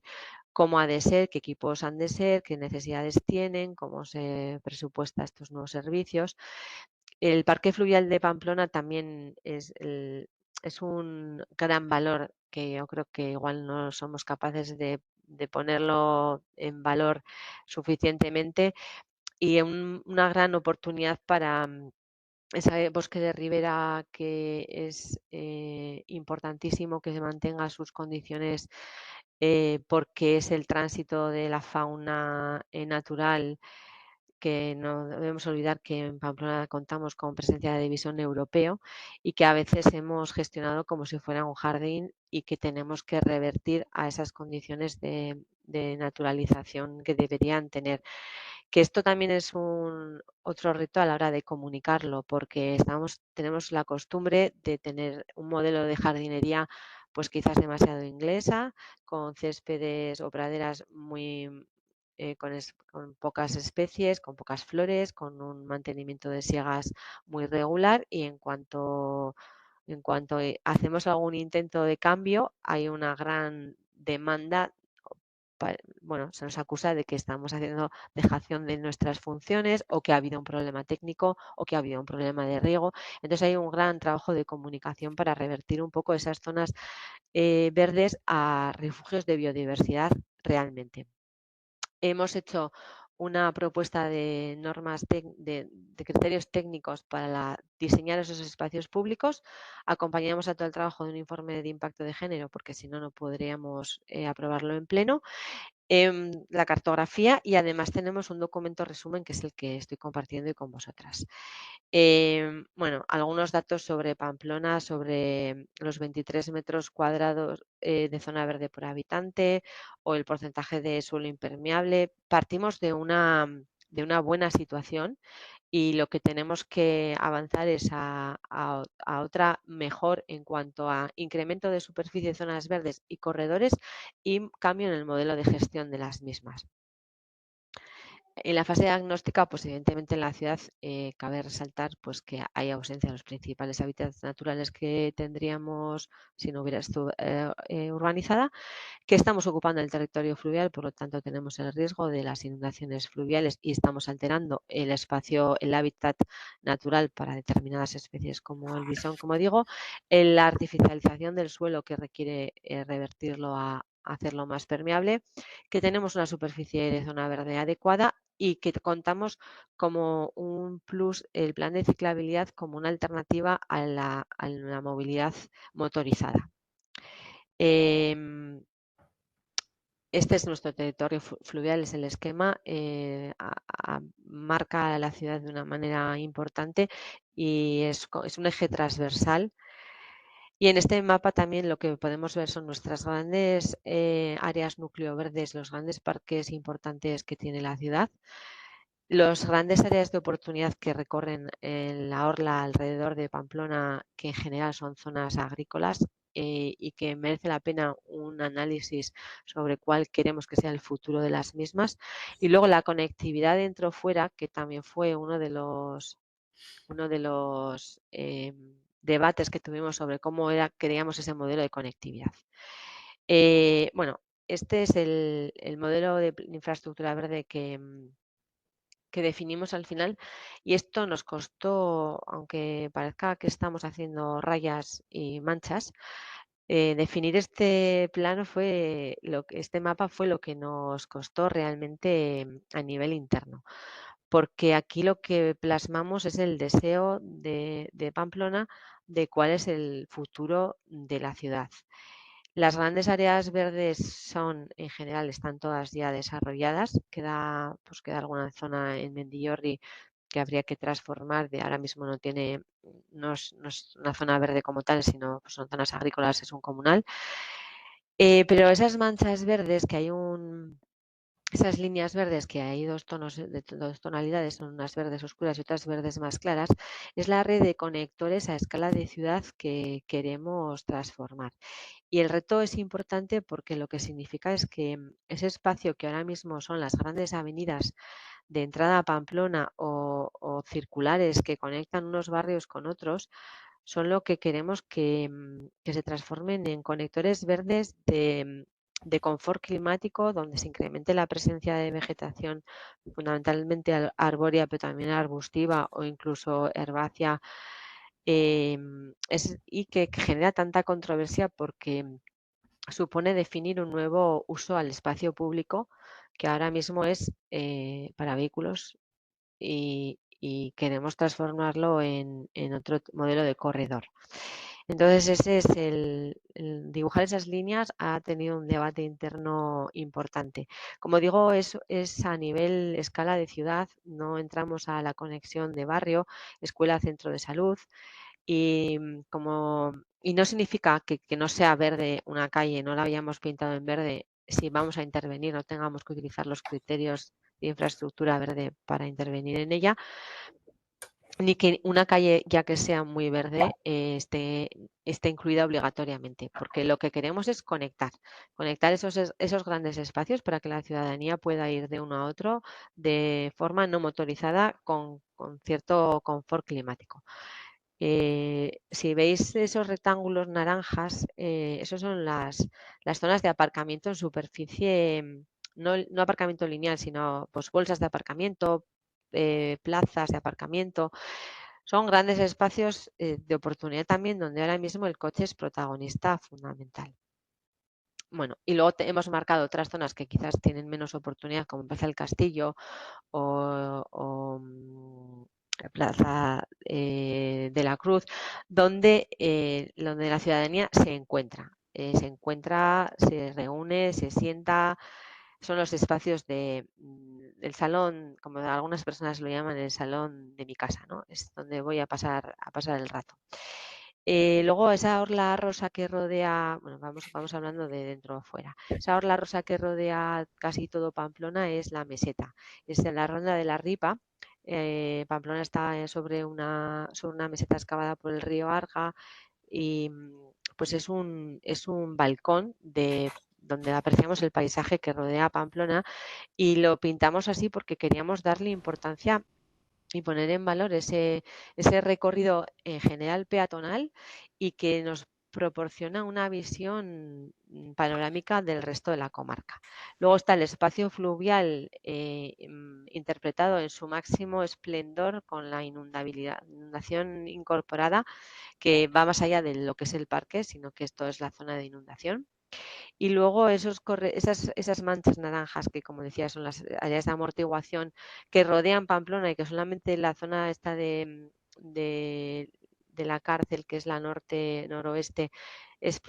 cómo ha de ser, qué equipos han de ser, qué necesidades tienen, cómo se presupuesta estos nuevos servicios. El parque fluvial de Pamplona también es un gran valor que yo creo que igual no somos capaces de ponerlo en valor suficientemente y una gran oportunidad para ese bosque de ribera que es importantísimo que se mantenga sus condiciones porque es el tránsito de la fauna natural, que no debemos olvidar que en Pamplona contamos con presencia de visón europeo y que a veces hemos gestionado como si fuera un jardín y que tenemos que revertir a esas condiciones de naturalización que deberían tener. Que esto también es otro reto a la hora de comunicarlo, porque tenemos la costumbre de tener un modelo de jardinería pues quizás demasiado inglesa, con céspedes o praderas con pocas especies, con pocas flores, con un mantenimiento de siegas muy regular y en cuanto hacemos algún intento de cambio, hay una gran demanda. Bueno, se nos acusa de que estamos haciendo dejación de nuestras funciones o que ha habido un problema técnico o que ha habido un problema de riego. Entonces hay un gran trabajo de comunicación para revertir un poco esas zonas verdes a refugios de biodiversidad realmente. Hemos hecho una propuesta de normas de de criterios técnicos para diseñar esos espacios públicos. Acompañamos a todo el trabajo de un informe de impacto de género, porque si no, no podríamos aprobarlo en pleno. La cartografía, y además tenemos un documento resumen que es el que estoy compartiendo hoy con vosotras. Bueno, algunos datos sobre Pamplona, sobre los 23 metros cuadrados de zona verde por habitante o el porcentaje de suelo impermeable. Partimos de una buena situación y lo que tenemos que avanzar es a otra mejor en cuanto a incremento de superficie de zonas verdes y corredores y cambio en el modelo de gestión de las mismas. En la fase diagnóstica, pues evidentemente en la ciudad cabe resaltar pues, que hay ausencia de los principales hábitats naturales que tendríamos si no hubiera estado urbanizada, que estamos ocupando el territorio fluvial, por lo tanto tenemos el riesgo de las inundaciones fluviales y estamos alterando el espacio, el hábitat natural para determinadas especies como el bisón, como digo, la artificialización del suelo que requiere revertirlo a hacerlo más permeable, que tenemos una superficie de zona verde adecuada y que contamos como un plus el plan de ciclabilidad como una alternativa a la movilidad motorizada. Este es nuestro territorio fluvial, es el esquema, marca a la ciudad de una manera importante y es un eje transversal. Y en este mapa también lo que podemos ver son nuestras grandes áreas núcleo verdes, los grandes parques importantes que tiene la ciudad, las grandes áreas de oportunidad que recorren la orla alrededor de Pamplona, que en general son zonas agrícolas y que merece la pena un análisis sobre cuál queremos que sea el futuro de las mismas. Y luego la conectividad dentro-fuera, que también fue uno de los debates que tuvimos sobre cómo queríamos ese modelo de conectividad. Bueno, este es el modelo de infraestructura verde que definimos al final, y esto nos costó, aunque parezca que estamos haciendo rayas y manchas, definir este plano este mapa fue lo que nos costó realmente a nivel interno, porque aquí lo que plasmamos es el deseo de Pamplona de cuál es el futuro de la ciudad. Las grandes áreas verdes en general, están todas ya desarrolladas. Queda alguna zona en Mendillorri que habría que transformar. Ahora mismo no es una zona verde como tal, sino son zonas agrícolas, es un comunal. Pero esas manchas verdes que hay esas líneas verdes que hay dos tonalidades, son unas verdes oscuras y otras verdes más claras, es la red de conectores a escala de ciudad que queremos transformar. Y el reto es importante porque lo que significa es que ese espacio que ahora mismo son las grandes avenidas de entrada a Pamplona o circulares que conectan unos barrios con otros, son lo que queremos que se transformen en conectores verdes de confort climático, donde se incremente la presencia de vegetación fundamentalmente arbórea, pero también arbustiva o incluso herbácea, y que genera tanta controversia porque supone definir un nuevo uso al espacio público que ahora mismo es para vehículos y queremos transformarlo en otro modelo de corredor. Entonces, ese es el dibujar esas líneas ha tenido un debate interno importante. Como digo, es a nivel escala de ciudad, no entramos a la conexión de barrio, escuela, centro de salud, y no significa que no sea verde una calle, no la hayamos pintado en verde, si vamos a intervenir no tengamos que utilizar los criterios de infraestructura verde para intervenir en ella, ni que una calle, ya que sea muy verde, esté incluida obligatoriamente, porque lo que queremos es conectar esos grandes espacios para que la ciudadanía pueda ir de uno a otro de forma no motorizada con cierto confort climático. Si veis esos rectángulos naranjas, esos son las zonas de aparcamiento en superficie, no aparcamiento lineal, sino pues, bolsas de aparcamiento, plazas de aparcamiento. Son grandes espacios de oportunidad también donde ahora mismo el coche es protagonista fundamental. Bueno, y luego hemos marcado otras zonas que quizás tienen menos oportunidad, como Plaza del Castillo o Plaza de la Cruz, donde la ciudadanía se encuentra. Se reúne, se sienta. Son los espacios del salón, como algunas personas lo llaman, el salón de mi casa, ¿no? Es donde voy a pasar el rato. Luego esa orla rosa que rodea, bueno, vamos hablando de dentro a fuera. Esa orla rosa que rodea casi todo Pamplona es la meseta, es la Ronda de la Ripa. Pamplona está sobre una meseta excavada por el río Arga y pues es un balcón donde apreciamos el paisaje que rodea Pamplona, y lo pintamos así porque queríamos darle importancia y poner en valor ese recorrido en general peatonal y que nos proporciona una visión panorámica del resto de la comarca. Luego está el espacio fluvial interpretado en su máximo esplendor con la inundación incorporada, que va más allá de lo que es el parque, sino que esto es la zona de inundación. Y luego esas manchas naranjas que, como decía, son las áreas de amortiguación que rodean Pamplona y que solamente la zona esta de la cárcel, que es la noroeste, es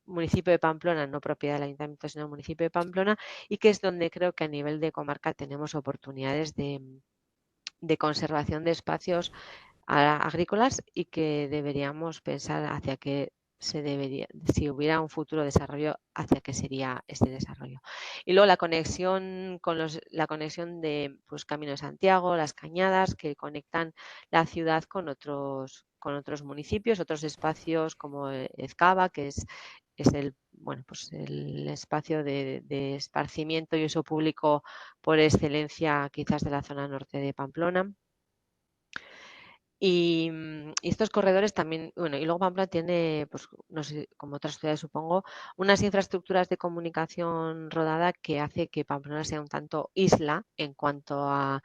municipio de Pamplona, no propiedad del ayuntamiento, sino municipio de Pamplona, y que es donde creo que a nivel de comarca tenemos oportunidades de conservación de espacios agrícolas y que deberíamos pensar hacia qué si hubiera un futuro desarrollo, hacia qué sería este desarrollo. Y luego la conexión de Camino de Santiago, las cañadas que conectan la ciudad con otros municipios, otros espacios como Ezcaba, que es el espacio de esparcimiento y uso público por excelencia, quizás de la zona norte de Pamplona. Y estos corredores también, bueno, y luego Pamplona tiene, pues no sé, como otras ciudades supongo, unas infraestructuras de comunicación rodada que hace que Pamplona sea un tanto isla en cuanto a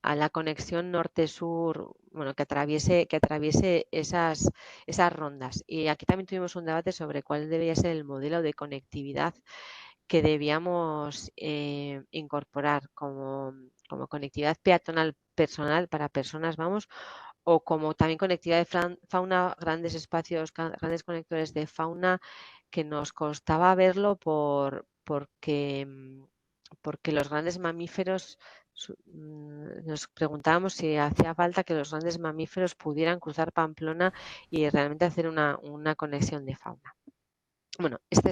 la conexión norte-sur, bueno, que atraviese esas rondas. Y aquí también tuvimos un debate sobre cuál debería ser el modelo de conectividad que debíamos incorporar como conectividad peatonal personal para personas, o como también conectividad de fauna, grandes espacios, grandes conectores de fauna, que nos costaba verlo porque los grandes mamíferos, nos preguntábamos si hacía falta que los grandes mamíferos pudieran cruzar Pamplona y realmente hacer una conexión de fauna. Bueno, este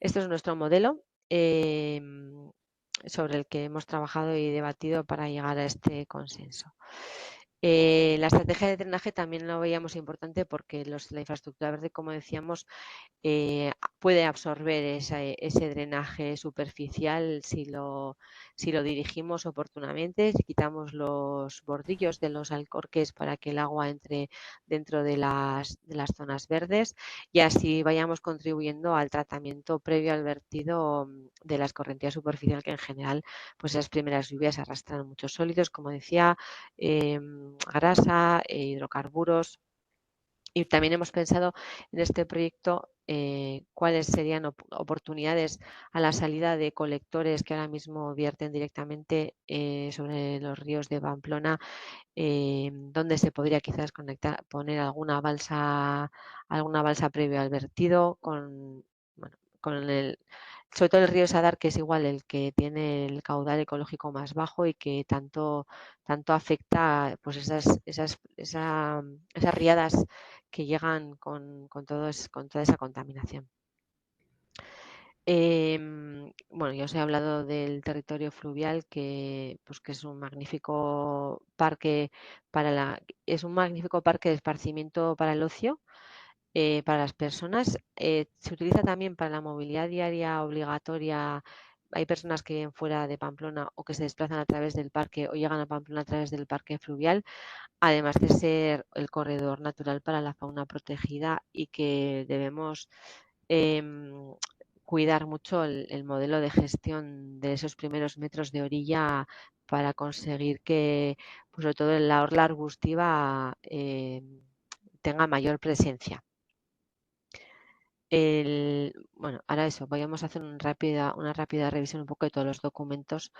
es nuestro modelo sobre el que hemos trabajado y debatido para llegar a este consenso. La estrategia de drenaje también lo veíamos importante porque la infraestructura verde, como decíamos, puede absorber ese drenaje superficial si lo dirigimos oportunamente, si quitamos los bordillos de los alcorques para que el agua entre dentro de las zonas verdes, y así vayamos contribuyendo al tratamiento previo al vertido de la escorrentía superficial, que en general pues esas primeras lluvias arrastran muchos sólidos, como decía, grasa, hidrocarburos. Y también hemos pensado en este proyecto cuáles serían oportunidades a la salida de colectores que ahora mismo vierten directamente sobre los ríos de Pamplona, donde se podría quizás poner alguna balsa previo al vertido, sobre todo el río Sadar, que es igual el que tiene el caudal ecológico más bajo y que tanto afecta pues esas riadas que llegan con toda esa contaminación. Bueno, ya os he hablado del territorio fluvial, que es un magnífico parque de esparcimiento para el ocio, para las personas. Se utiliza también para la movilidad diaria obligatoria. Hay personas que viven fuera de Pamplona o que se desplazan a través del parque o llegan a Pamplona a través del parque fluvial, además de ser el corredor natural para la fauna protegida, y que debemos cuidar mucho el modelo de gestión de esos primeros metros de orilla para conseguir que, pues, sobre todo la orla arbustiva tenga mayor presencia. Bueno, ahora eso, vamos a hacer una rápida revisión un poco de todos los documentos.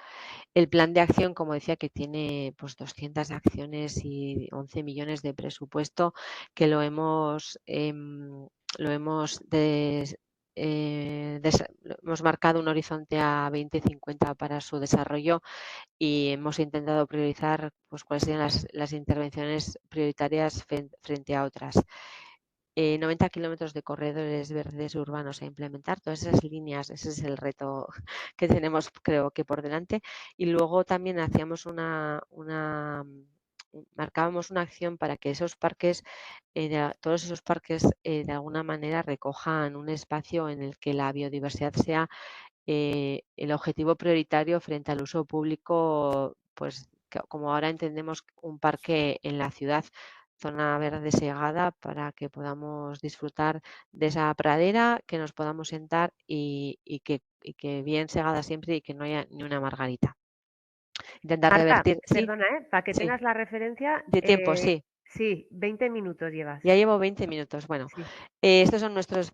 El plan de acción, como decía, que tiene pues 200 acciones y 11 millones de presupuesto, que lo hemos marcado un horizonte a 2050 para su desarrollo y hemos intentado priorizar pues cuáles serían las intervenciones prioritarias frente a otras. 90 kilómetros de corredores verdes urbanos a implementar, todas esas líneas, ese es el reto que tenemos, creo que por delante. Y luego también marcábamos una acción para que esos parques, todos esos parques, de alguna manera recojan un espacio en el que la biodiversidad sea el objetivo prioritario frente al uso público, pues como ahora entendemos un parque en la ciudad, zona verde segada, para que podamos disfrutar de esa pradera, que nos podamos sentar y que bien segada siempre y que no haya ni una margarita. Intentar Marta, revertir, sí, perdona, para que sí, tengas la referencia, de tiempo, sí. sí, 20 minutos llevas. Ya llevo 20 minutos. Bueno, Sí. estos son nuestros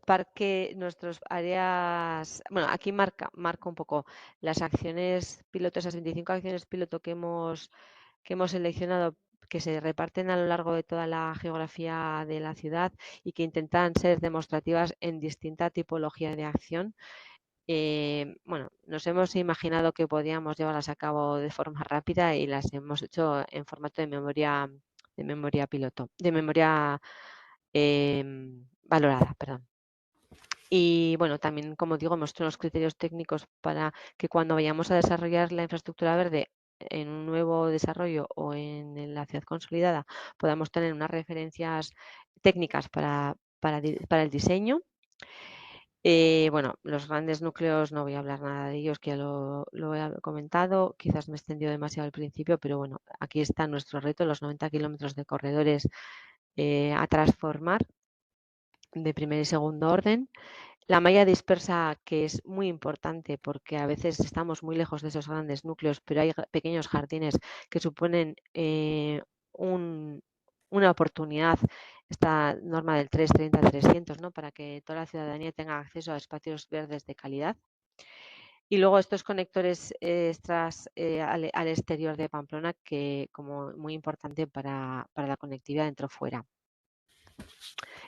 nuestros áreas. Bueno, aquí marco un poco las acciones piloto, esas 25 acciones piloto que hemos seleccionado, que se reparten a lo largo de toda la geografía de la ciudad y que intentan ser demostrativas en distinta tipología de acción. Bueno, nos hemos imaginado que podíamos llevarlas a cabo de forma rápida y las hemos hecho en formato de memoria piloto, de memoria valorada, perdón. Y bueno, también, como digo, hemos hecho unos criterios técnicos para que cuando vayamos a desarrollar la infraestructura verde en un nuevo desarrollo o en la ciudad consolidada, podamos tener unas referencias técnicas para el diseño. Bueno, los grandes núcleos, no voy a hablar nada de ellos, que ya lo he comentado, quizás me he extendido demasiado al principio, pero bueno, aquí está nuestro reto, los 90 kilómetros de corredores a transformar de primer y segundo orden. La malla dispersa, que es muy importante porque a veces estamos muy lejos de esos grandes núcleos, pero hay pequeños jardines que suponen una oportunidad, esta norma del 330-300, ¿no? Para que toda la ciudadanía tenga acceso a espacios verdes de calidad. Y luego estos conectores extras al exterior de Pamplona, que como muy importante para la conectividad dentro-fuera.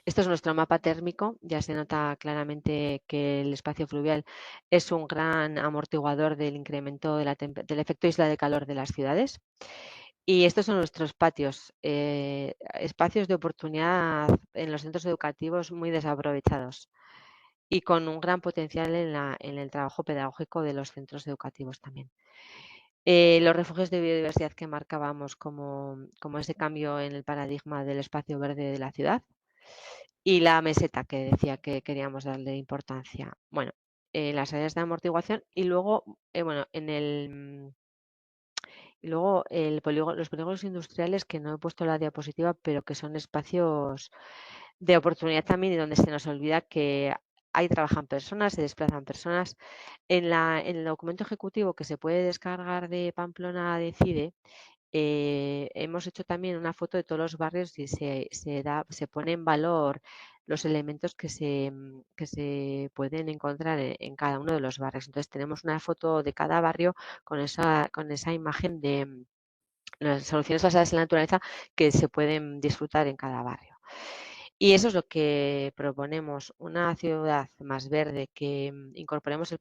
Esto es nuestro mapa térmico, ya se nota claramente que el espacio fluvial es un gran amortiguador del incremento del efecto isla de calor de las ciudades. Y estos son nuestros patios, espacios de oportunidad en los centros educativos muy desaprovechados y con un gran potencial en el trabajo pedagógico de los centros educativos también. Los refugios de biodiversidad que marcábamos como ese cambio en el paradigma del espacio verde de la ciudad. Y la meseta, que decía que queríamos darle importancia. Bueno, las áreas de amortiguación y luego, bueno, los polígonos industriales, que no he puesto la diapositiva, pero que son espacios de oportunidad también y donde se nos olvida que ahí trabajan personas, se desplazan personas. En el documento ejecutivo que se puede descargar de Pamplona Decide, hemos hecho también una foto de todos los barrios y se pone en valor los elementos que se pueden encontrar en cada uno de los barrios. Entonces tenemos una foto de cada barrio con esa imagen de las soluciones basadas en la naturaleza que se pueden disfrutar en cada barrio. Y eso es lo que proponemos, una ciudad más verde, que incorporemos el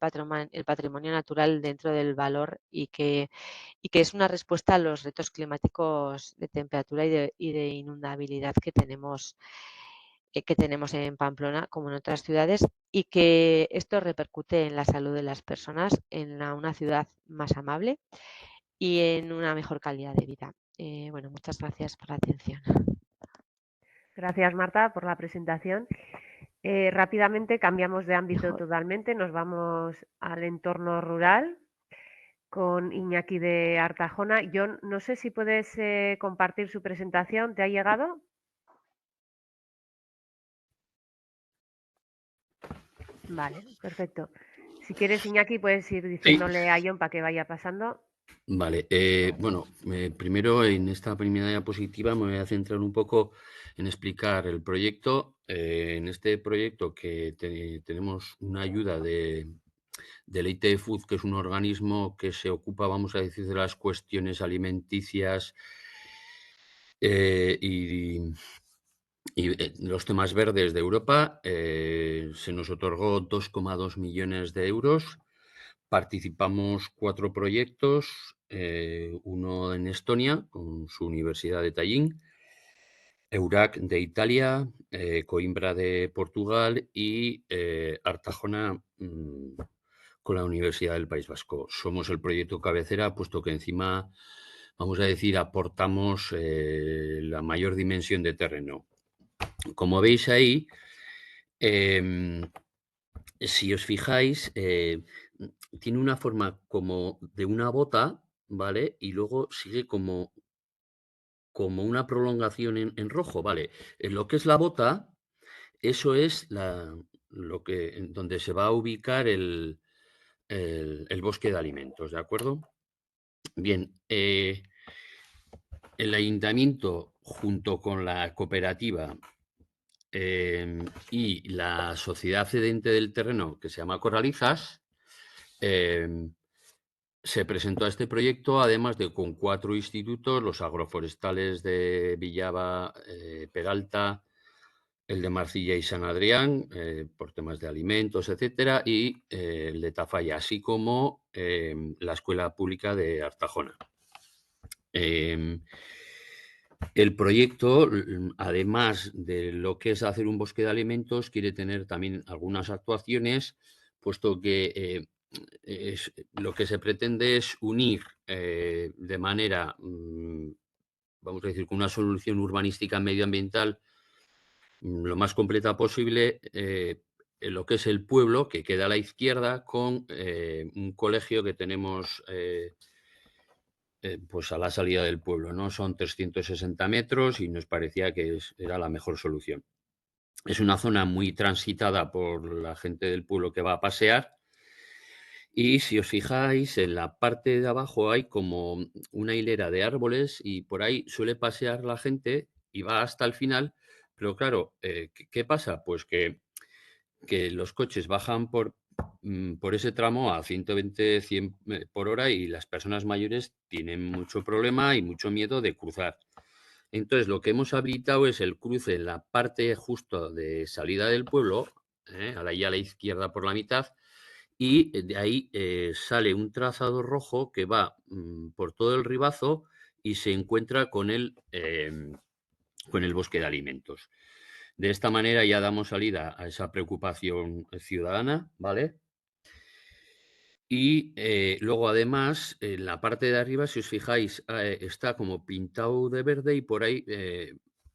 patrimonio natural dentro del valor y que es una respuesta a los retos climáticos de temperatura y de inundabilidad que tenemos en Pamplona, como en otras ciudades, y que esto repercute en la salud de las personas, en una ciudad más amable y en una mejor calidad de vida. Bueno, muchas gracias por la atención. Gracias, Marta, por la presentación. Rápidamente cambiamos de ámbito totalmente, nos vamos al entorno rural con Iñaki de Artajona. Yo no sé si puedes compartir su presentación, ¿te ha llegado? Vale, perfecto. Si quieres, Iñaki, puedes ir diciéndole a Jon para que vaya pasando. Vale, bueno, primero en esta primera diapositiva me voy a centrar un poco en explicar el proyecto. En este proyecto que tenemos una ayuda del ITF Food, que es un organismo que se ocupa, vamos a decir, de las cuestiones alimenticias y los temas verdes de Europa. Se nos otorgó 2,2 millones de euros. Participamos 4 proyectos, uno en Estonia, con su Universidad de Tallinn, EURAC de Italia, Coimbra de Portugal y Artajona con la Universidad del País Vasco. Somos el proyecto cabecera, puesto que encima, vamos a decir, aportamos la mayor dimensión de terreno. Como veis ahí, si os fijáis, tiene una forma como de una bota, ¿vale? Y luego sigue como una prolongación en rojo, ¿vale? Lo que es la bota, eso es donde se va a ubicar el bosque de alimentos, ¿de acuerdo? Bien, el ayuntamiento, junto con la cooperativa y la sociedad cedente del terreno, que se llama Corralizas, se presentó a este proyecto, además de con 4 institutos, los agroforestales de Villava, Peralta, el de Marcilla y San Adrián, por temas de alimentos, etcétera, y el de Tafalla, así como la Escuela Pública de Artajona. El proyecto, además de lo que es hacer un bosque de alimentos, quiere tener también algunas actuaciones, puesto que lo que se pretende es unir de manera, vamos a decir, con una solución urbanística medioambiental lo más completa posible, en lo que es el pueblo, que queda a la izquierda, con un colegio que tenemos pues a la salida del pueblo, ¿no? Son 360 metros y nos parecía que era la mejor solución. Es una zona muy transitada por la gente del pueblo que va a pasear. Y si os fijáis, en la parte de abajo hay como una hilera de árboles y por ahí suele pasear la gente y va hasta el final. Pero claro, ¿qué pasa? Pues que los coches bajan por ese tramo a 120, 100 por hora y las personas mayores tienen mucho problema y mucho miedo de cruzar. Entonces, lo que hemos habilitado es el cruce en la parte justo de salida del pueblo, ahí a la izquierda por la mitad, y de ahí sale un trazado rojo que va por todo el ribazo y se encuentra con el bosque de alimentos. De esta manera ya damos salida a esa preocupación ciudadana, ¿vale? Y luego, además, en la parte de arriba, si os fijáis, está como pintado de verde y por ahí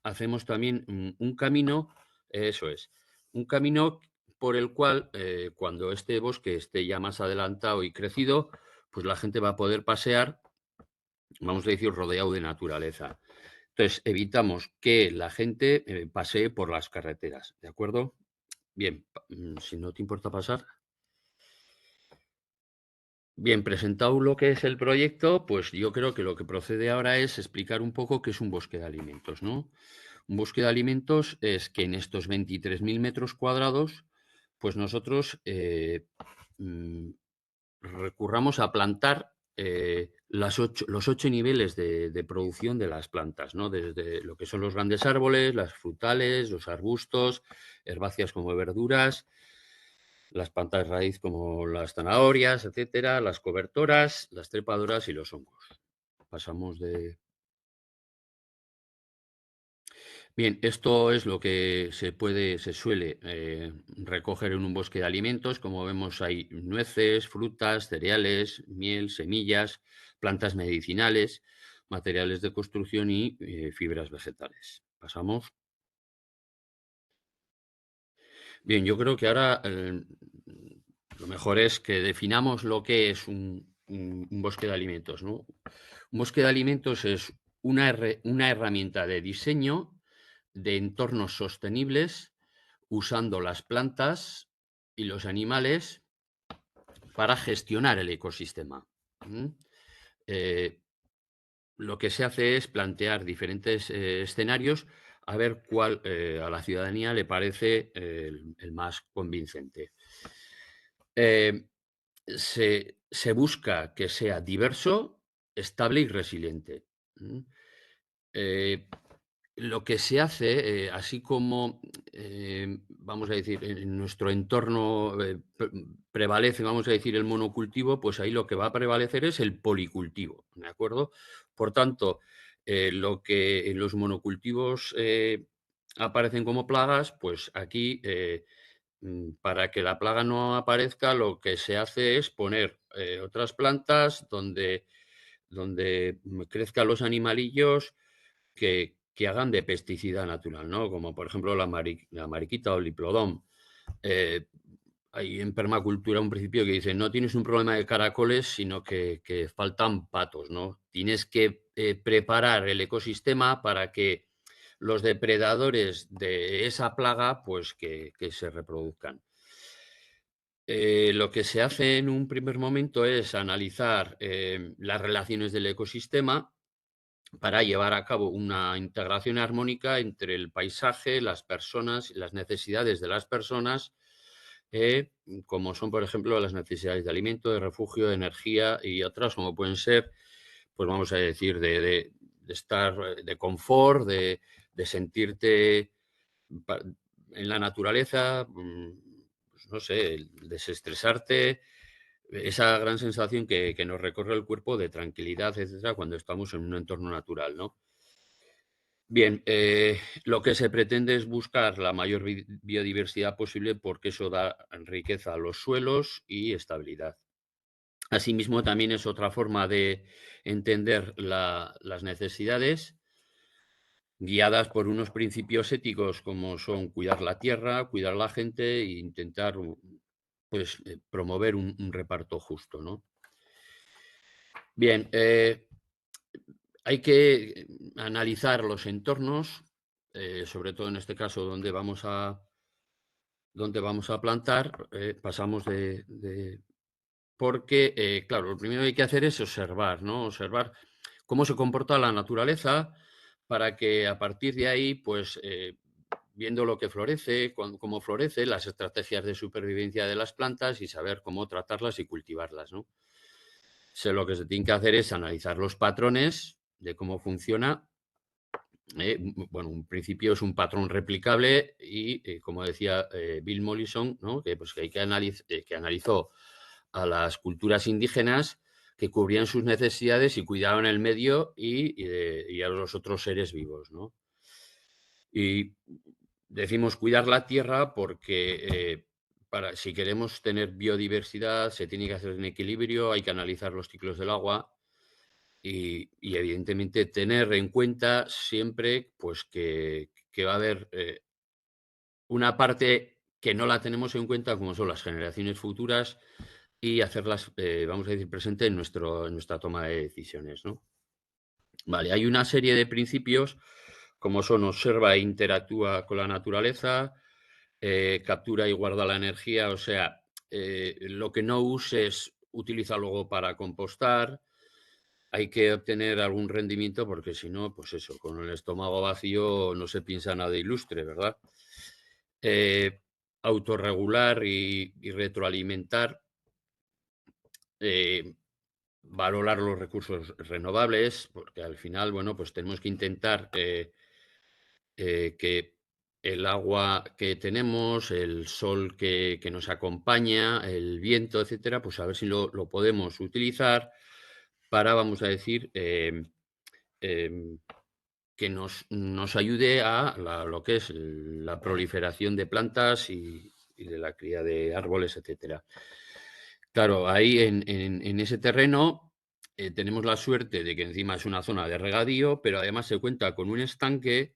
hacemos también un camino, eso es, un camino por el cual, cuando este bosque esté ya más adelantado y crecido, pues la gente va a poder pasear, vamos a decir, rodeado de naturaleza. Entonces, evitamos que la gente pasee por las carreteras, ¿de acuerdo? Bien, si no te importa pasar. Bien, presentado lo que es el proyecto, pues yo creo que lo que procede ahora es explicar un poco qué es un bosque de alimentos, ¿no? Un bosque de alimentos es que en estos 23.000 metros cuadrados, pues nosotros recurramos a plantar los 8 niveles de producción de las plantas, ¿no? Desde lo que son los grandes árboles, las frutales, los arbustos, herbáceas como verduras, las plantas raíz como las zanahorias, etcétera, las cobertoras, las trepadoras y los hongos. Pasamos de... Bien, esto es lo que se suele recoger en un bosque de alimentos. Como vemos, hay nueces, frutas, cereales, miel, semillas, plantas medicinales, materiales de construcción y fibras vegetales. Pasamos. Bien, yo creo que ahora lo mejor es que definamos lo que es un bosque de alimentos, ¿no? Un bosque de alimentos es una herramienta de diseño de entornos sostenibles usando las plantas y los animales para gestionar el ecosistema. lo que se hace es plantear diferentes escenarios a ver cuál a la ciudadanía le parece el más convincente. Se busca que sea diverso, estable y resiliente. Lo que se hace, así como, vamos a decir, en nuestro entorno prevalece, vamos a decir, el monocultivo, pues ahí lo que va a prevalecer es el policultivo, ¿de acuerdo? Por tanto, lo que en los monocultivos aparecen como plagas, pues aquí, para que la plaga no aparezca, lo que se hace es poner otras plantas donde crezcan los animalillos que hagan de pesticida natural, ¿no? Como por ejemplo la mariquita o el diplodón. Hay en permacultura un principio que dice, no tienes un problema de caracoles, sino que faltan patos, ¿no? Tienes que preparar el ecosistema para que los depredadores de esa plaga, pues que se reproduzcan. Lo que se hace en un primer momento es analizar las relaciones del ecosistema para llevar a cabo una integración armónica entre el paisaje, las personas, las necesidades de las personas, como son, por ejemplo, las necesidades de alimento, de refugio, de energía y otras, como pueden ser, pues vamos a decir, de estar, de confort, de sentirte en la naturaleza, pues no sé, el desestresarte, esa gran sensación que nos recorre el cuerpo de tranquilidad, etcétera, cuando estamos en un entorno natural, ¿no? Bien, lo que se pretende es buscar la mayor biodiversidad posible porque eso da riqueza a los suelos y estabilidad. Asimismo, también es otra forma de entender las necesidades guiadas por unos principios éticos como son cuidar la tierra, cuidar la gente e intentar pues, promover un reparto justo, ¿no? Bien, hay que analizar los entornos, sobre todo en este caso donde vamos a plantar, pasamos porque, claro, lo primero que hay que hacer es observar, ¿no? Observar cómo se comporta la naturaleza para que a partir de ahí, pues, viendo lo que florece, cómo florece, las estrategias de supervivencia de las plantas y saber cómo tratarlas y cultivarlas, ¿no? Lo que se tiene que hacer es analizar los patrones de cómo funciona. Bueno, un principio es un patrón replicable y, como decía Bill Mollison, ¿no? Que analizó a las culturas indígenas que cubrían sus necesidades y cuidaban el medio y a los otros seres vivos, ¿no? Y decimos cuidar la tierra porque si queremos tener biodiversidad se tiene que hacer en equilibrio, hay que analizar los ciclos del agua y evidentemente tener en cuenta siempre pues que va a haber una parte que no la tenemos en cuenta, como son las generaciones futuras, y hacerlas, vamos a decir, presente en nuestra toma de decisiones, ¿no? Vale, hay una serie de principios, como son observa e interactúa con la naturaleza, captura y guarda la energía, o sea, lo que no uses, utiliza luego para compostar. Hay que obtener algún rendimiento porque si no, pues eso, con el estómago vacío no se piensa nada ilustre, ¿verdad? Autorregular y retroalimentar, valorar los recursos renovables, porque al final, bueno, pues tenemos que intentar que el agua que tenemos, el sol que nos acompaña, el viento, etcétera, pues a ver si lo podemos utilizar para, vamos a decir, em, que nos ayude a lo que es la proliferación de plantas y de la cría de árboles, etcétera. Claro, ahí en ese terreno tenemos la suerte de que encima es una zona de regadío, pero además se cuenta con un estanque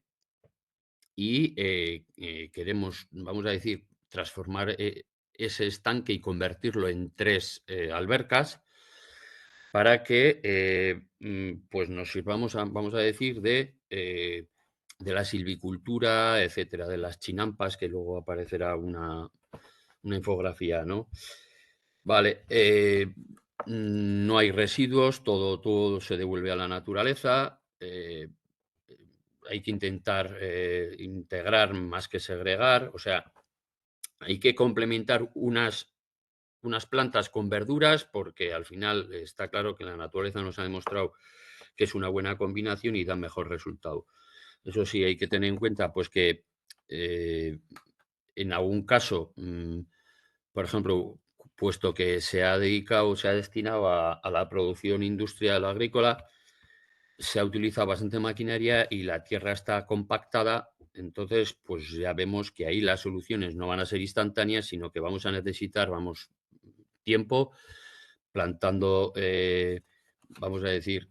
y queremos, vamos a decir, transformar ese estanque y convertirlo en 3 albercas para que pues nos sirvamos, vamos a decir, de la silvicultura, etcétera, de las chinampas, que luego aparecerá una infografía, ¿no? Vale, no hay residuos, todo se devuelve a la naturaleza. Hay que intentar integrar más que segregar, o sea, hay que complementar unas plantas con verduras, porque al final está claro que la naturaleza nos ha demostrado que es una buena combinación y da mejor resultado. Eso sí, hay que tener en cuenta pues que en algún caso, por ejemplo, puesto que se ha destinado a la producción industrial agrícola, se ha utilizado bastante maquinaria y la tierra está compactada. Entonces, pues ya vemos que ahí las soluciones no van a ser instantáneas, sino que vamos a necesitar, tiempo plantando, vamos a decir,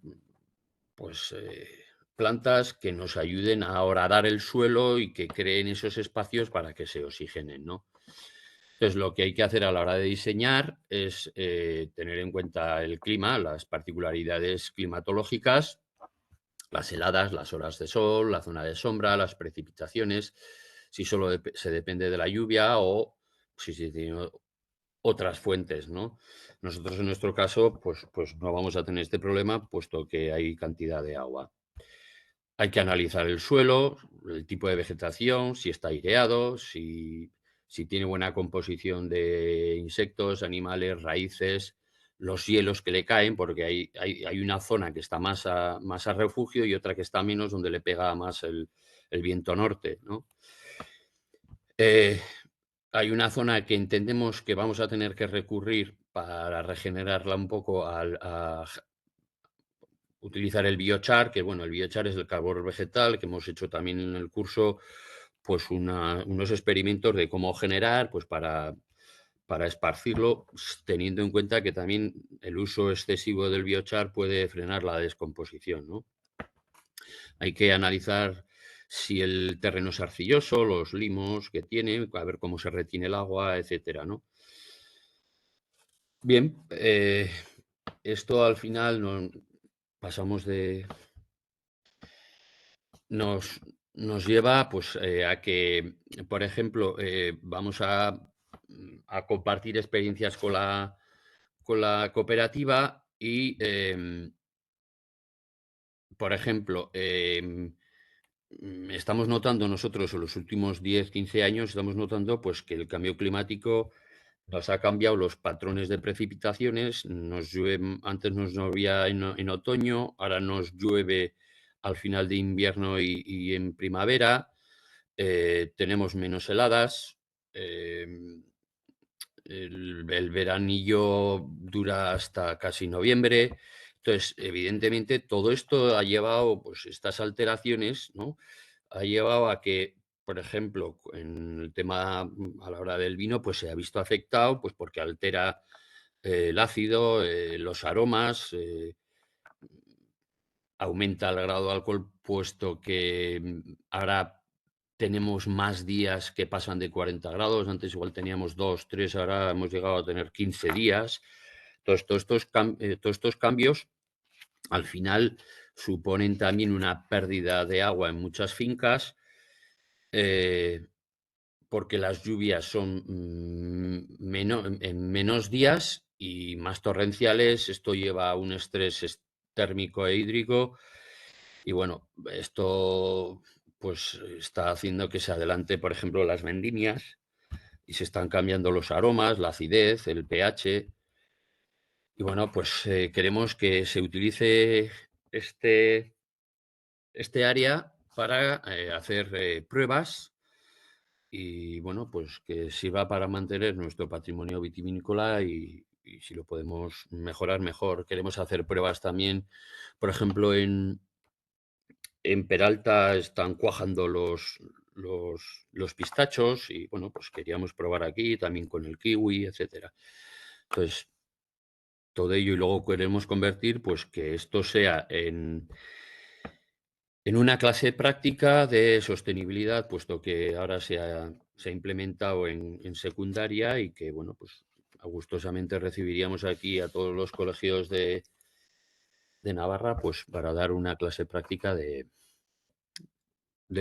pues plantas que nos ayuden a horadar el suelo y que creen esos espacios para que se oxigenen, ¿no? Entonces, lo que hay que hacer a la hora de diseñar es tener en cuenta el clima, las particularidades climatológicas, las heladas, las horas de sol, la zona de sombra, las precipitaciones, si solo se depende de la lluvia o si se tiene otras fuentes, ¿no? Nosotros en nuestro caso, pues no vamos a tener este problema, puesto que hay cantidad de agua. Hay que analizar el suelo, el tipo de vegetación, si está aireado, si tiene buena composición de insectos, animales, raíces, los hielos que le caen, porque hay una zona que está más a refugio y otra que está menos, donde le pega más el viento norte, ¿no? Hay una zona que entendemos que vamos a tener que recurrir para regenerarla un poco a utilizar el biochar, que bueno, el biochar es el carbón vegetal, que hemos hecho también en el curso, pues unos experimentos de cómo generar, pues para esparcirlo, pues, teniendo en cuenta que también el uso excesivo del biochar puede frenar la descomposición, ¿no? Hay que analizar si el terreno es arcilloso, los limos que tiene, a ver cómo se retiene el agua, etcétera, ¿no? Bien, esto al final pasamos de... Nos lleva pues, a que, por ejemplo, vamos a compartir experiencias con la cooperativa y, por ejemplo, estamos notando nosotros en los últimos 10, 15 años, estamos notando pues, que el cambio climático nos ha cambiado los patrones de precipitaciones. Nos llueve, antes nos llovía en otoño, ahora nos llueve al final de invierno y en primavera. Tenemos menos heladas. El veranillo dura hasta casi noviembre. Entonces, evidentemente, todo esto ha llevado, pues estas alteraciones, ¿no? Ha llevado a que, por ejemplo, en el tema a la hora del vino, pues se ha visto afectado, pues porque altera el ácido, los aromas, aumenta el grado de alcohol, puesto que ahora tenemos más días que pasan de 40 grados. Antes igual teníamos 2, 3, ahora hemos llegado a tener 15 días. Entonces, todos estos cambios al final suponen también una pérdida de agua en muchas fincas, porque las lluvias son en menos días y más torrenciales. Esto lleva a un estrés térmico e hídrico. Y bueno, esto pues está haciendo que se adelante, por ejemplo, las vendimias y se están cambiando los aromas, la acidez, el pH. Y bueno, pues queremos que se utilice este área para hacer pruebas y bueno, pues que sirva para mantener nuestro patrimonio vitivinícola y si lo podemos mejorar, mejor. Queremos hacer pruebas también, por ejemplo, en Peralta están cuajando los pistachos y bueno, pues queríamos probar aquí también con el kiwi, etcétera. Entonces, todo ello y luego queremos convertir, pues que esto sea en una clase práctica de sostenibilidad, puesto que ahora se ha implementado en secundaria y que, bueno, pues gustosamente recibiríamos aquí a todos los colegios de Navarra, pues para dar una clase práctica de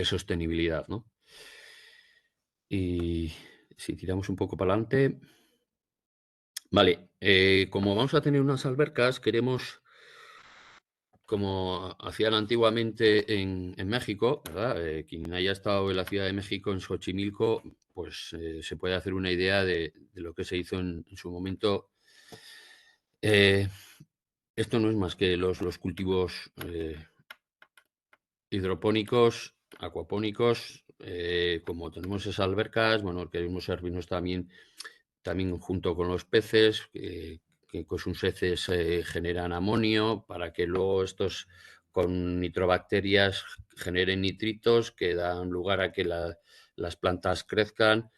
sostenibilidad, ¿no? Y si tiramos un poco para adelante, Vale, como vamos a tener unas albercas, queremos, como hacían antiguamente en México, ¿verdad? Quien haya estado en la Ciudad de México, en Xochimilco, pues se puede hacer una idea de lo que se hizo en su momento. Esto no es más que los cultivos hidropónicos, acuapónicos. Como tenemos esas albercas, bueno, queremos servirnos también junto con los peces, que con sus heces generan amonio para que luego estos con nitrobacterias generen nitritos que dan lugar a que las plantas crezcan.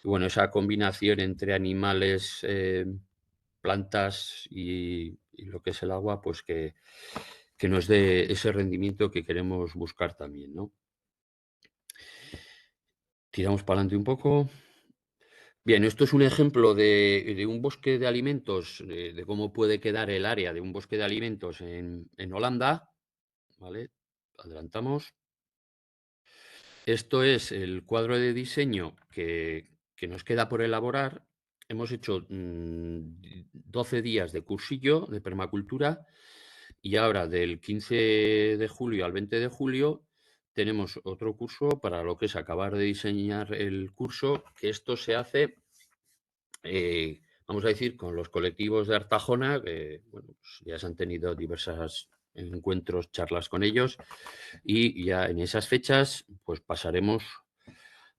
Y bueno, esa combinación entre animales, plantas y lo que es el agua, pues que nos dé ese rendimiento que queremos buscar también, ¿no? Tiramos para adelante un poco. Bien, esto es un ejemplo de un bosque de alimentos, de cómo puede quedar el área de un bosque de alimentos en Holanda, ¿vale? Adelantamos. Esto es el cuadro de diseño que nos queda por elaborar. Hemos hecho 12 días de cursillo de permacultura y ahora del 15 de julio al 20 de julio tenemos otro curso para lo que es acabar de diseñar el curso, que esto se hace, vamos a decir, con los colectivos de Artajona, que bueno, pues ya se han tenido diversos encuentros, charlas con ellos, y ya en esas fechas pues pasaremos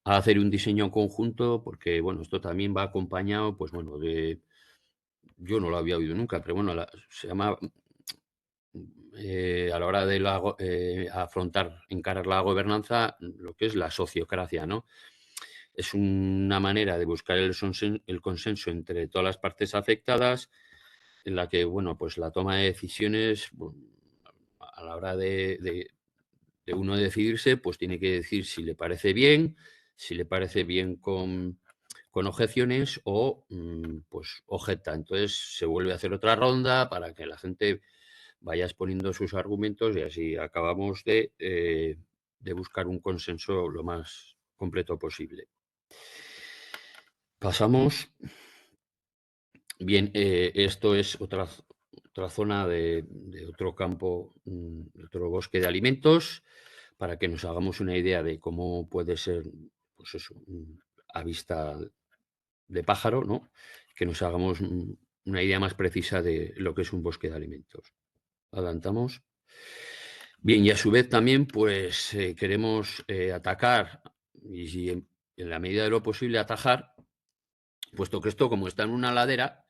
a hacer un diseño conjunto, porque bueno, esto también va acompañado, pues bueno, yo no lo había oído nunca, pero bueno, se llama, a la hora de afrontar, encarar la gobernanza, lo que es la sociocracia, ¿no? Es una manera de buscar el consenso entre todas las partes afectadas, en la que, bueno, pues la toma de decisiones, bueno, a la hora de uno decidirse, pues tiene que decir si le parece bien, si le parece bien con objeciones o pues objeta. Entonces se vuelve a hacer otra ronda para que la gente vaya exponiendo sus argumentos y así acabamos de buscar un consenso lo más completo posible. Pasamos. Bien, esto es otra zona de otro campo, de otro bosque de alimentos, para que nos hagamos una idea de cómo puede ser, pues eso, a vista de pájaro, ¿no? Que nos hagamos una idea más precisa de lo que es un bosque de alimentos. Adelantamos. Bien, y a su vez también, pues queremos atacar y si en la medida de lo posible atajar, puesto que esto como está en una ladera,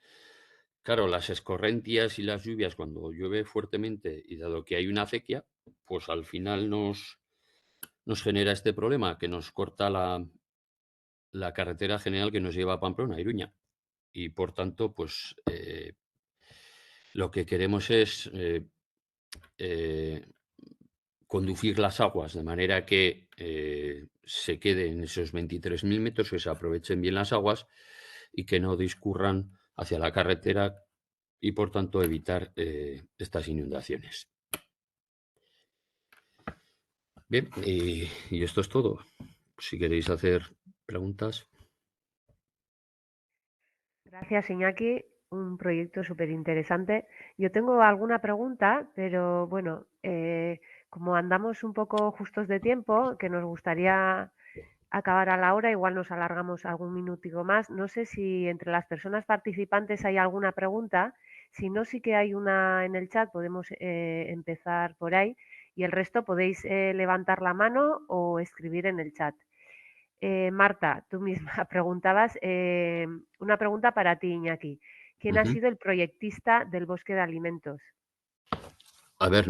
claro, las escorrentias y las lluvias cuando llueve fuertemente y dado que hay una acequia, pues al final nos genera este problema que nos corta la carretera general que nos lleva a Pamplona, a Iruña. Y por tanto, pues lo que queremos es conducir las aguas de manera que se queden esos 23.000 metros, que se aprovechen bien las aguas y que no discurran hacia la carretera y por tanto evitar estas inundaciones. Bien, y esto es todo. Si queréis hacer preguntas. Gracias, Iñaki. Un proyecto súper interesante. Yo tengo alguna pregunta, pero bueno, como andamos un poco justos de tiempo, que nos gustaría acabar a la hora, igual nos alargamos algún minutico más. No sé si entre las personas participantes hay alguna pregunta. Si no, sí que hay una en el chat, podemos empezar por ahí. Y el resto podéis levantar la mano o escribir en el chat. Marta, tú misma preguntabas, una pregunta para ti, Iñaki. ¿Quién ha sido el proyectista del bosque de alimentos? A ver,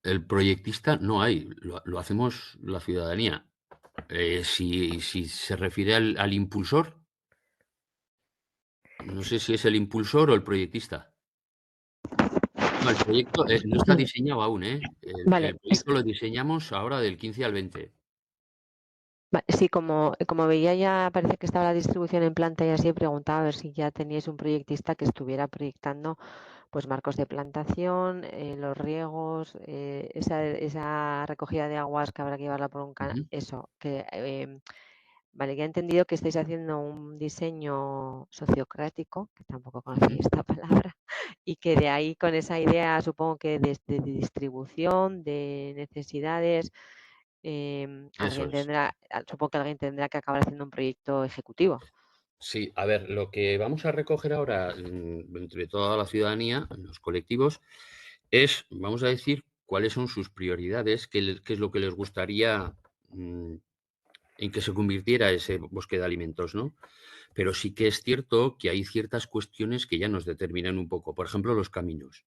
el proyectista no hay, lo hacemos la ciudadanía. Si se refiere al impulsor, no sé si es el impulsor o el proyectista. No, el proyecto no está diseñado aún, ¿eh? Vale, El proyecto lo diseñamos ahora del 15 al 20. sí, como veía ya parece que estaba la distribución en planta y así preguntaba a ver si ya teníais un proyectista que estuviera proyectando pues marcos de plantación, los riegos, esa recogida de aguas que habrá que llevarla por un canal, eso, que Vale, ya he entendido que estáis haciendo un diseño sociocrático, que tampoco conocía esta palabra, y que de ahí con esa idea supongo que de distribución, de necesidades, Eso es. supongo que alguien tendrá que acabar haciendo un proyecto ejecutivo. Sí, a ver, lo que vamos a recoger ahora entre toda la ciudadanía, en los colectivos, es, vamos a decir, cuáles son sus prioridades, qué es lo que les gustaría en que se convirtiera ese bosque de alimentos, ¿no? Pero sí que es cierto que hay ciertas cuestiones que ya nos determinan un poco. Por ejemplo, los caminos.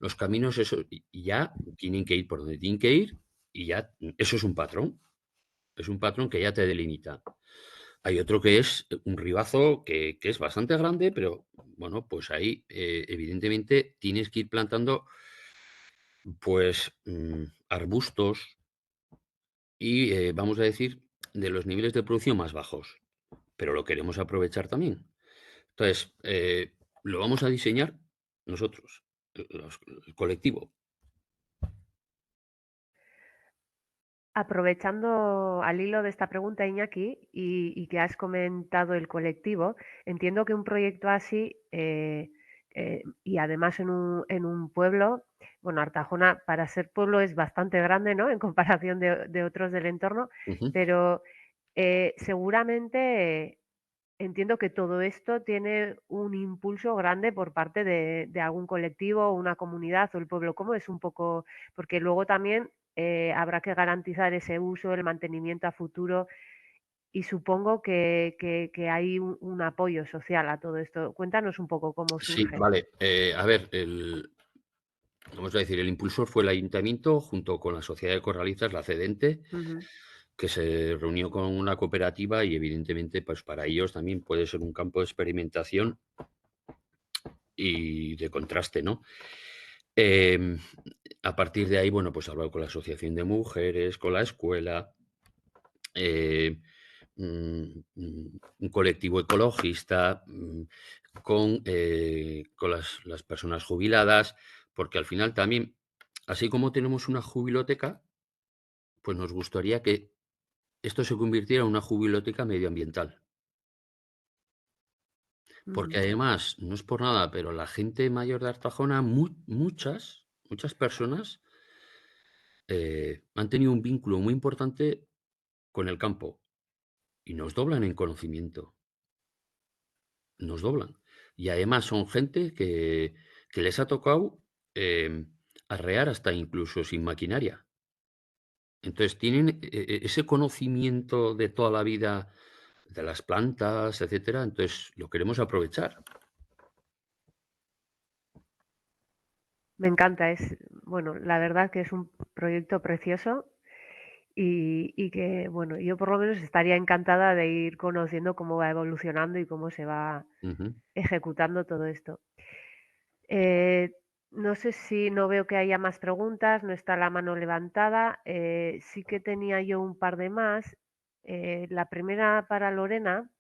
Los caminos, eso, y ya tienen que ir por donde tienen que ir y ya, eso es un patrón. Es un patrón que ya te delimita. Hay otro que es un ribazo que es bastante grande, pero bueno, pues ahí evidentemente tienes que ir plantando pues arbustos y vamos a decir de los niveles de producción más bajos, pero lo queremos aprovechar también. Entonces, lo vamos a diseñar nosotros, el colectivo. Aprovechando al hilo de esta pregunta, Iñaki, y que has comentado el colectivo, entiendo que un proyecto así, y además en un pueblo, bueno, Artajona para ser pueblo es bastante grande, ¿no? En comparación de otros del entorno, Ujú. pero seguramente entiendo que todo esto tiene un impulso grande por parte de algún colectivo, o una comunidad o el pueblo. ¿Cómo es un poco? Porque luego también habrá que garantizar ese uso, el mantenimiento a futuro y supongo que hay un apoyo social a todo esto. Cuéntanos un poco cómo Sí, surge. vale. A ver, vamos a decir, el impulsor fue el ayuntamiento junto con la Sociedad de Corralizas, la cedente, Ujú. que se reunió con una cooperativa y evidentemente pues para ellos también puede ser un campo de experimentación y de contraste, ¿no? Em, a partir de ahí, bueno, pues hablado con la Asociación de Mujeres, con la escuela, eh, un colectivo ecologista, con las personas jubiladas, porque al final también, así como tenemos una jubiloteca, pues nos gustaría que esto se convirtiera en una jubiloteca medioambiental. Porque Ujú. además, no es por nada, pero la gente mayor de Artajona, muchas personas han tenido un vínculo muy importante con el campo y nos doblan en conocimiento, nos doblan. Y además son gente que les ha tocado arrear hasta incluso sin maquinaria. Entonces tienen ese conocimiento de toda la vida de las plantas, etcétera, entonces lo queremos aprovechar. Me encanta, bueno, la verdad que es un proyecto precioso y que, bueno, yo por lo menos estaría encantada de ir conociendo cómo va evolucionando y cómo se va Ujú. ejecutando todo esto. Eh, no sé si no veo que haya más preguntas, no está la mano levantada. Sí que tenía yo un par de más. La primera para Lorena.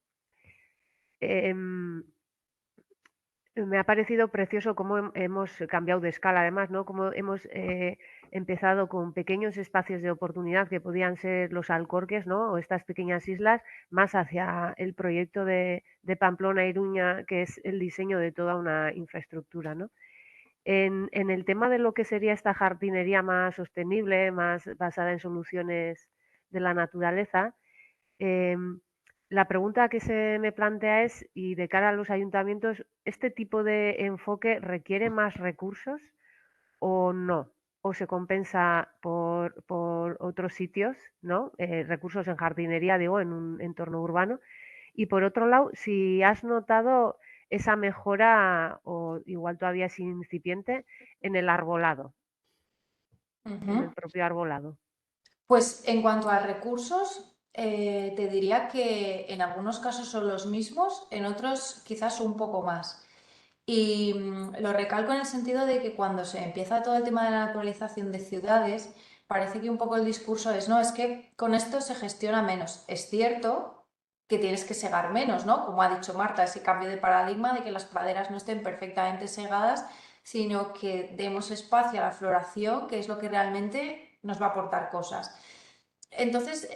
em, Me ha parecido precioso cómo hemos cambiado de escala, además, ¿no? Cómo hemos empezado con pequeños espacios de oportunidad que podían ser los Alcorques, ¿no? O estas pequeñas islas, más hacia el proyecto de Pamplona-Iruña, que es el diseño de toda una infraestructura, ¿no? En el tema de lo que sería esta jardinería más sostenible, más basada en soluciones de la naturaleza, em, la pregunta que se me plantea es, y de cara a los ayuntamientos, ¿este tipo de enfoque requiere más recursos o no? ¿O se compensa por otros sitios, ¿no? Recursos en jardinería, digo, en un entorno urbano. Y por otro lado, si has notado esa mejora, o igual todavía es incipiente, en el arbolado, en el Ujú. propio arbolado. Pues en cuanto a recursos, te diría que en algunos casos son los mismos, en otros quizás un poco más. Y lo recalco en el sentido de que cuando se empieza todo el tema de la naturalización de ciudades, parece que un poco el discurso es, no, es que con esto se gestiona menos. Es cierto que tienes que segar menos, ¿no? Como ha dicho Marta, ese cambio de paradigma de que las praderas no estén perfectamente segadas, sino que demos espacio a la floración, que es lo que realmente nos va a aportar cosas. Entonces,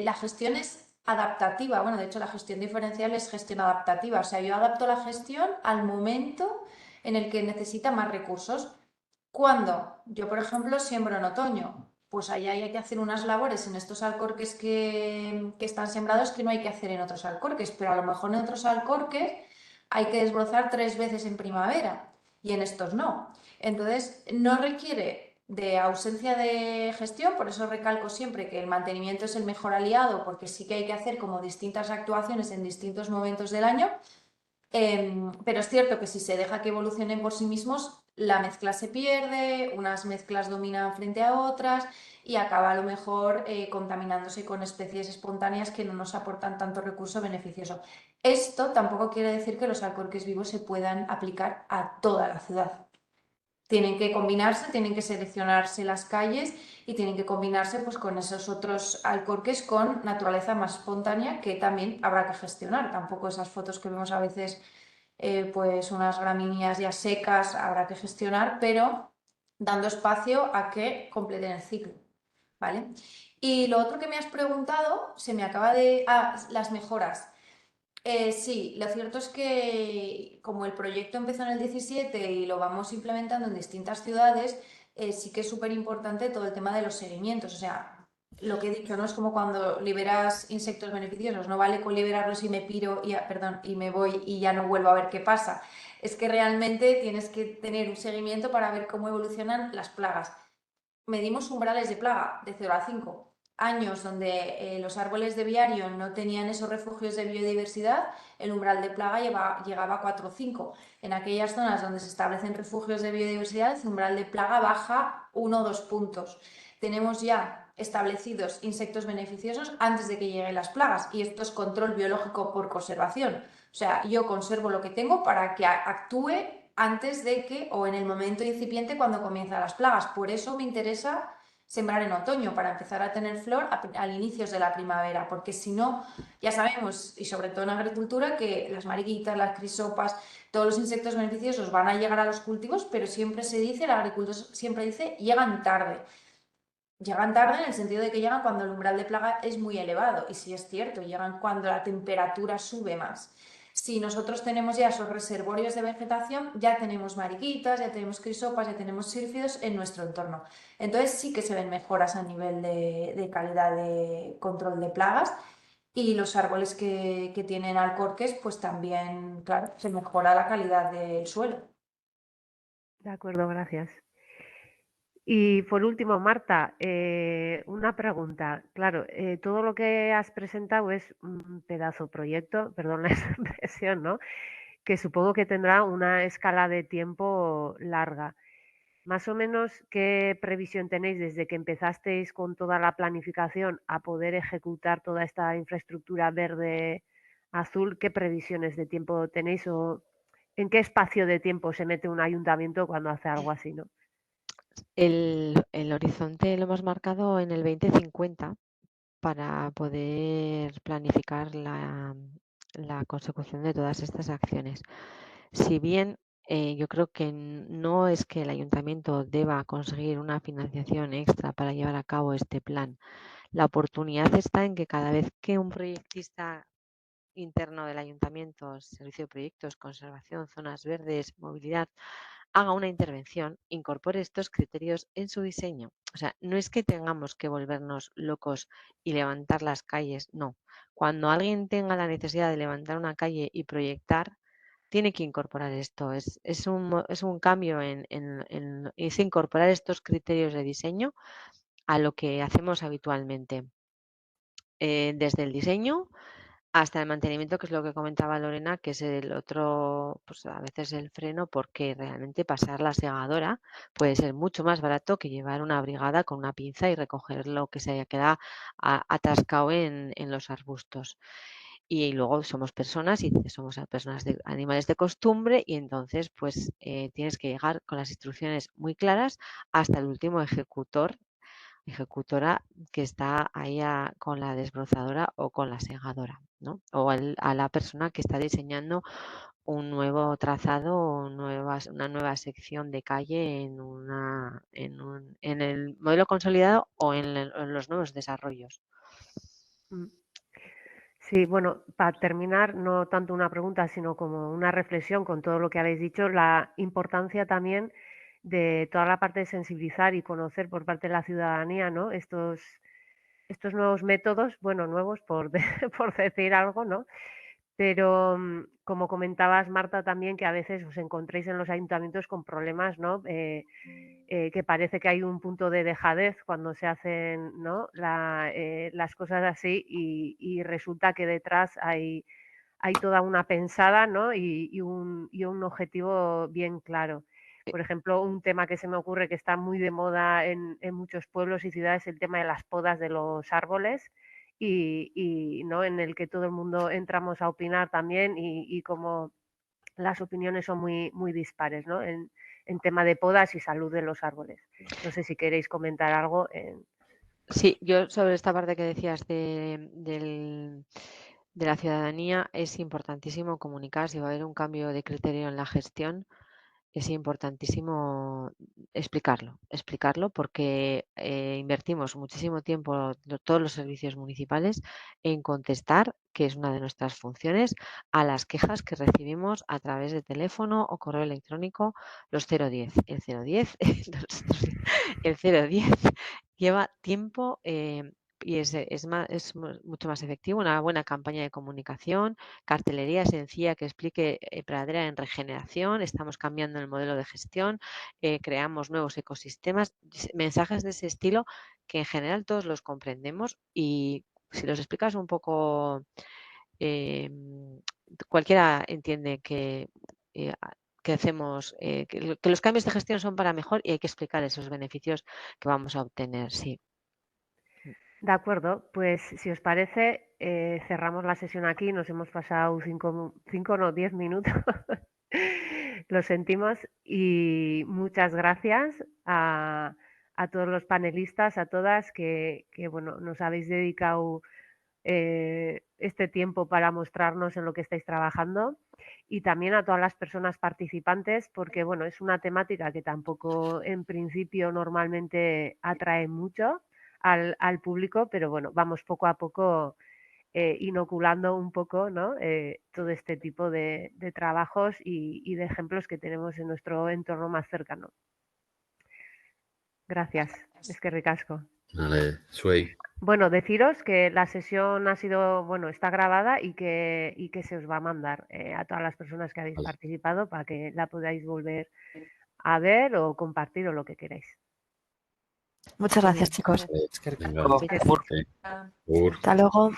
la gestión es adaptativa. Bueno, de hecho la gestión diferencial es gestión adaptativa. O sea, yo adapto la gestión al momento en el que necesita más recursos. Cuando yo, por ejemplo, siembro en otoño, pues allá hay que hacer unas labores en estos alcorques que están sembrados que no hay que hacer en otros alcorques, pero a lo mejor en otros alcorques hay que desbrozar 3 veces en primavera y en estos no. Entonces, no requiere de ausencia de gestión, por eso recalco siempre que el mantenimiento es el mejor aliado, porque sí que hay que hacer como distintas actuaciones en distintos momentos del año, pero es cierto que si se deja que evolucionen por sí mismos, la mezcla se pierde, unas mezclas dominan frente a otras y acaba a lo mejor contaminándose con especies espontáneas que no nos aportan tanto recurso beneficioso. Esto tampoco quiere decir que los alcorques vivos se puedan aplicar a toda la ciudad. Tienen que combinarse, tienen que seleccionarse las calles y tienen que combinarse pues, con esos otros alcorques con naturaleza más espontánea que también habrá que gestionar. Tampoco esas fotos que vemos a veces, pues unas gramíneas ya secas, habrá que gestionar, pero dando espacio a que completen el ciclo. ¿Vale? Y lo otro que me has preguntado, se me acaba de... las mejoras. Sí, lo cierto es que como el proyecto empezó en el 17 y lo vamos implementando en distintas ciudades, sí que es súper importante todo el tema de los seguimientos. O sea, lo que he dicho, ¿no? Es como cuando liberas insectos beneficiosos, no vale con liberarlos y me piro y, perdón, y me voy y ya no vuelvo a ver qué pasa. Es que realmente tienes que tener un seguimiento para ver cómo evolucionan las plagas. Medimos umbrales de plaga de 0 a 5. Años donde los árboles de viario no tenían esos refugios de biodiversidad, el umbral de plaga llegaba a 4 o 5. En aquellas zonas donde se establecen refugios de biodiversidad, el umbral de plaga baja 1 o 2 puntos. Tenemos ya establecidos insectos beneficiosos antes de que lleguen las plagas y esto es control biológico por conservación. O sea, yo conservo lo que tengo para que actúe antes de que, o en el momento incipiente cuando comienzan las plagas. Por eso me interesa sembrar en otoño, para empezar a tener flor al inicios de la primavera, porque si no, ya sabemos, y sobre todo en agricultura, que las mariquitas, las crisopas, todos los insectos beneficiosos van a llegar a los cultivos, pero siempre se dice, el agricultor siempre dice, llegan tarde. Llegan tarde en el sentido de que llegan cuando el umbral de plaga es muy elevado, y sí es cierto, llegan cuando la temperatura sube más. Si nosotros tenemos ya esos reservorios de vegetación, ya tenemos mariquitas, ya tenemos crisopas, ya tenemos sírfidos en nuestro entorno. Entonces sí que se ven mejoras a nivel de calidad de control de plagas y los árboles que tienen alcorques, pues también, claro, se mejora la calidad del suelo. De acuerdo, gracias. Y por último, Marta, una pregunta. Claro, todo lo que has presentado es un pedazo proyecto, perdón la expresión, ¿no? Que supongo que tendrá una escala de tiempo larga. Más o menos, ¿qué previsión tenéis desde que empezasteis con toda la planificación a poder ejecutar toda esta infraestructura verde azul? ¿Qué previsiones de tiempo tenéis o en qué espacio de tiempo se mete un ayuntamiento cuando hace algo así, ¿no? El horizonte lo hemos marcado en el 2050 para poder planificar la consecución de todas estas acciones. Si bien yo creo que no es que el ayuntamiento deba conseguir una financiación extra para llevar a cabo este plan, la oportunidad está en que cada vez que un proyectista interno del ayuntamiento, servicio de proyectos, conservación, zonas verdes, movilidad, haga una intervención, incorpore estos criterios en su diseño. O sea, no es que tengamos que volvernos locos y levantar las calles, no. Cuando alguien tenga la necesidad de levantar una calle y proyectar, tiene que incorporar esto. Es un cambio es incorporar estos criterios de diseño a lo que hacemos habitualmente. Desde el diseño hasta el mantenimiento, que es lo que comentaba Lorena, que es el otro, pues a veces el freno, porque realmente pasar la segadora puede ser mucho más barato que llevar una brigada con una pinza y recoger lo que se haya quedado atascado en los arbustos. Y luego somos personas y somos personas de animales de costumbre y entonces pues tienes que llegar con las instrucciones muy claras hasta el último ejecutora que está ahí con la desbrozadora o con la segadora, ¿no? O a la persona que está diseñando un nuevo trazado o una nueva sección de calle en el modelo consolidado o en los nuevos desarrollos. Sí, bueno, para terminar, no tanto una pregunta, sino como una reflexión con todo lo que habéis dicho, la importancia también de toda la parte de sensibilizar y conocer por parte de la ciudadanía, ¿no? Estos nuevos métodos, bueno, nuevos por, por decir algo, ¿no? Pero como comentabas, Marta, también que a veces os encontréis en los ayuntamientos con problemas, ¿no? Que parece que hay un punto de dejadez cuando se hacen, ¿no? Las cosas así y resulta que detrás hay toda una pensada, ¿no? Y un objetivo bien claro. Por ejemplo, un tema que se me ocurre que está muy de moda en muchos pueblos y ciudades es el tema de las podas de los árboles ¿no? En el que todo el mundo entramos a opinar también y como las opiniones son muy, muy dispares, ¿no? En tema de podas y salud de los árboles. No sé si queréis comentar algo. Sí, yo sobre esta parte que decías de la ciudadanía, es importantísimo comunicar si va a haber un cambio de criterio en la gestión. Es importantísimo explicarlo porque invertimos muchísimo tiempo todos los servicios municipales en contestar, que es una de nuestras funciones, a las quejas que recibimos a través de teléfono o correo electrónico, los 010. El 010, el 010 lleva tiempo y es mucho más efectivo, una buena campaña de comunicación, cartelería sencilla que explique Pradera en regeneración, estamos cambiando el modelo de gestión, creamos nuevos ecosistemas, mensajes de ese estilo que en general todos los comprendemos y si los explicas un poco, cualquiera entiende eh, que hacemos, que los cambios de gestión son para mejor y hay que explicar esos beneficios que vamos a obtener, sí. De acuerdo, pues si os parece, cerramos la sesión aquí. Nos hemos pasado 10 minutos. Lo sentimos y muchas gracias a todos los panelistas, a todas que bueno, nos habéis dedicado este tiempo para mostrarnos en lo que estáis trabajando y también a todas las personas participantes porque bueno, es una temática que tampoco en principio normalmente atrae mucho al público, pero bueno, vamos poco a poco inoculando un poco, ¿no? Todo este tipo de trabajos y de ejemplos que tenemos en nuestro entorno más cercano. Gracias, es que ricasco. Vale, Suey. Bueno, deciros que la sesión ha sido, bueno, está grabada y que se os va a mandar a todas las personas que habéis Vale. participado para que la podáis volver a ver o compartir o lo que queráis. Muchas Muy gracias, bien. chicos. Venga, Agur. Agur. Hasta luego.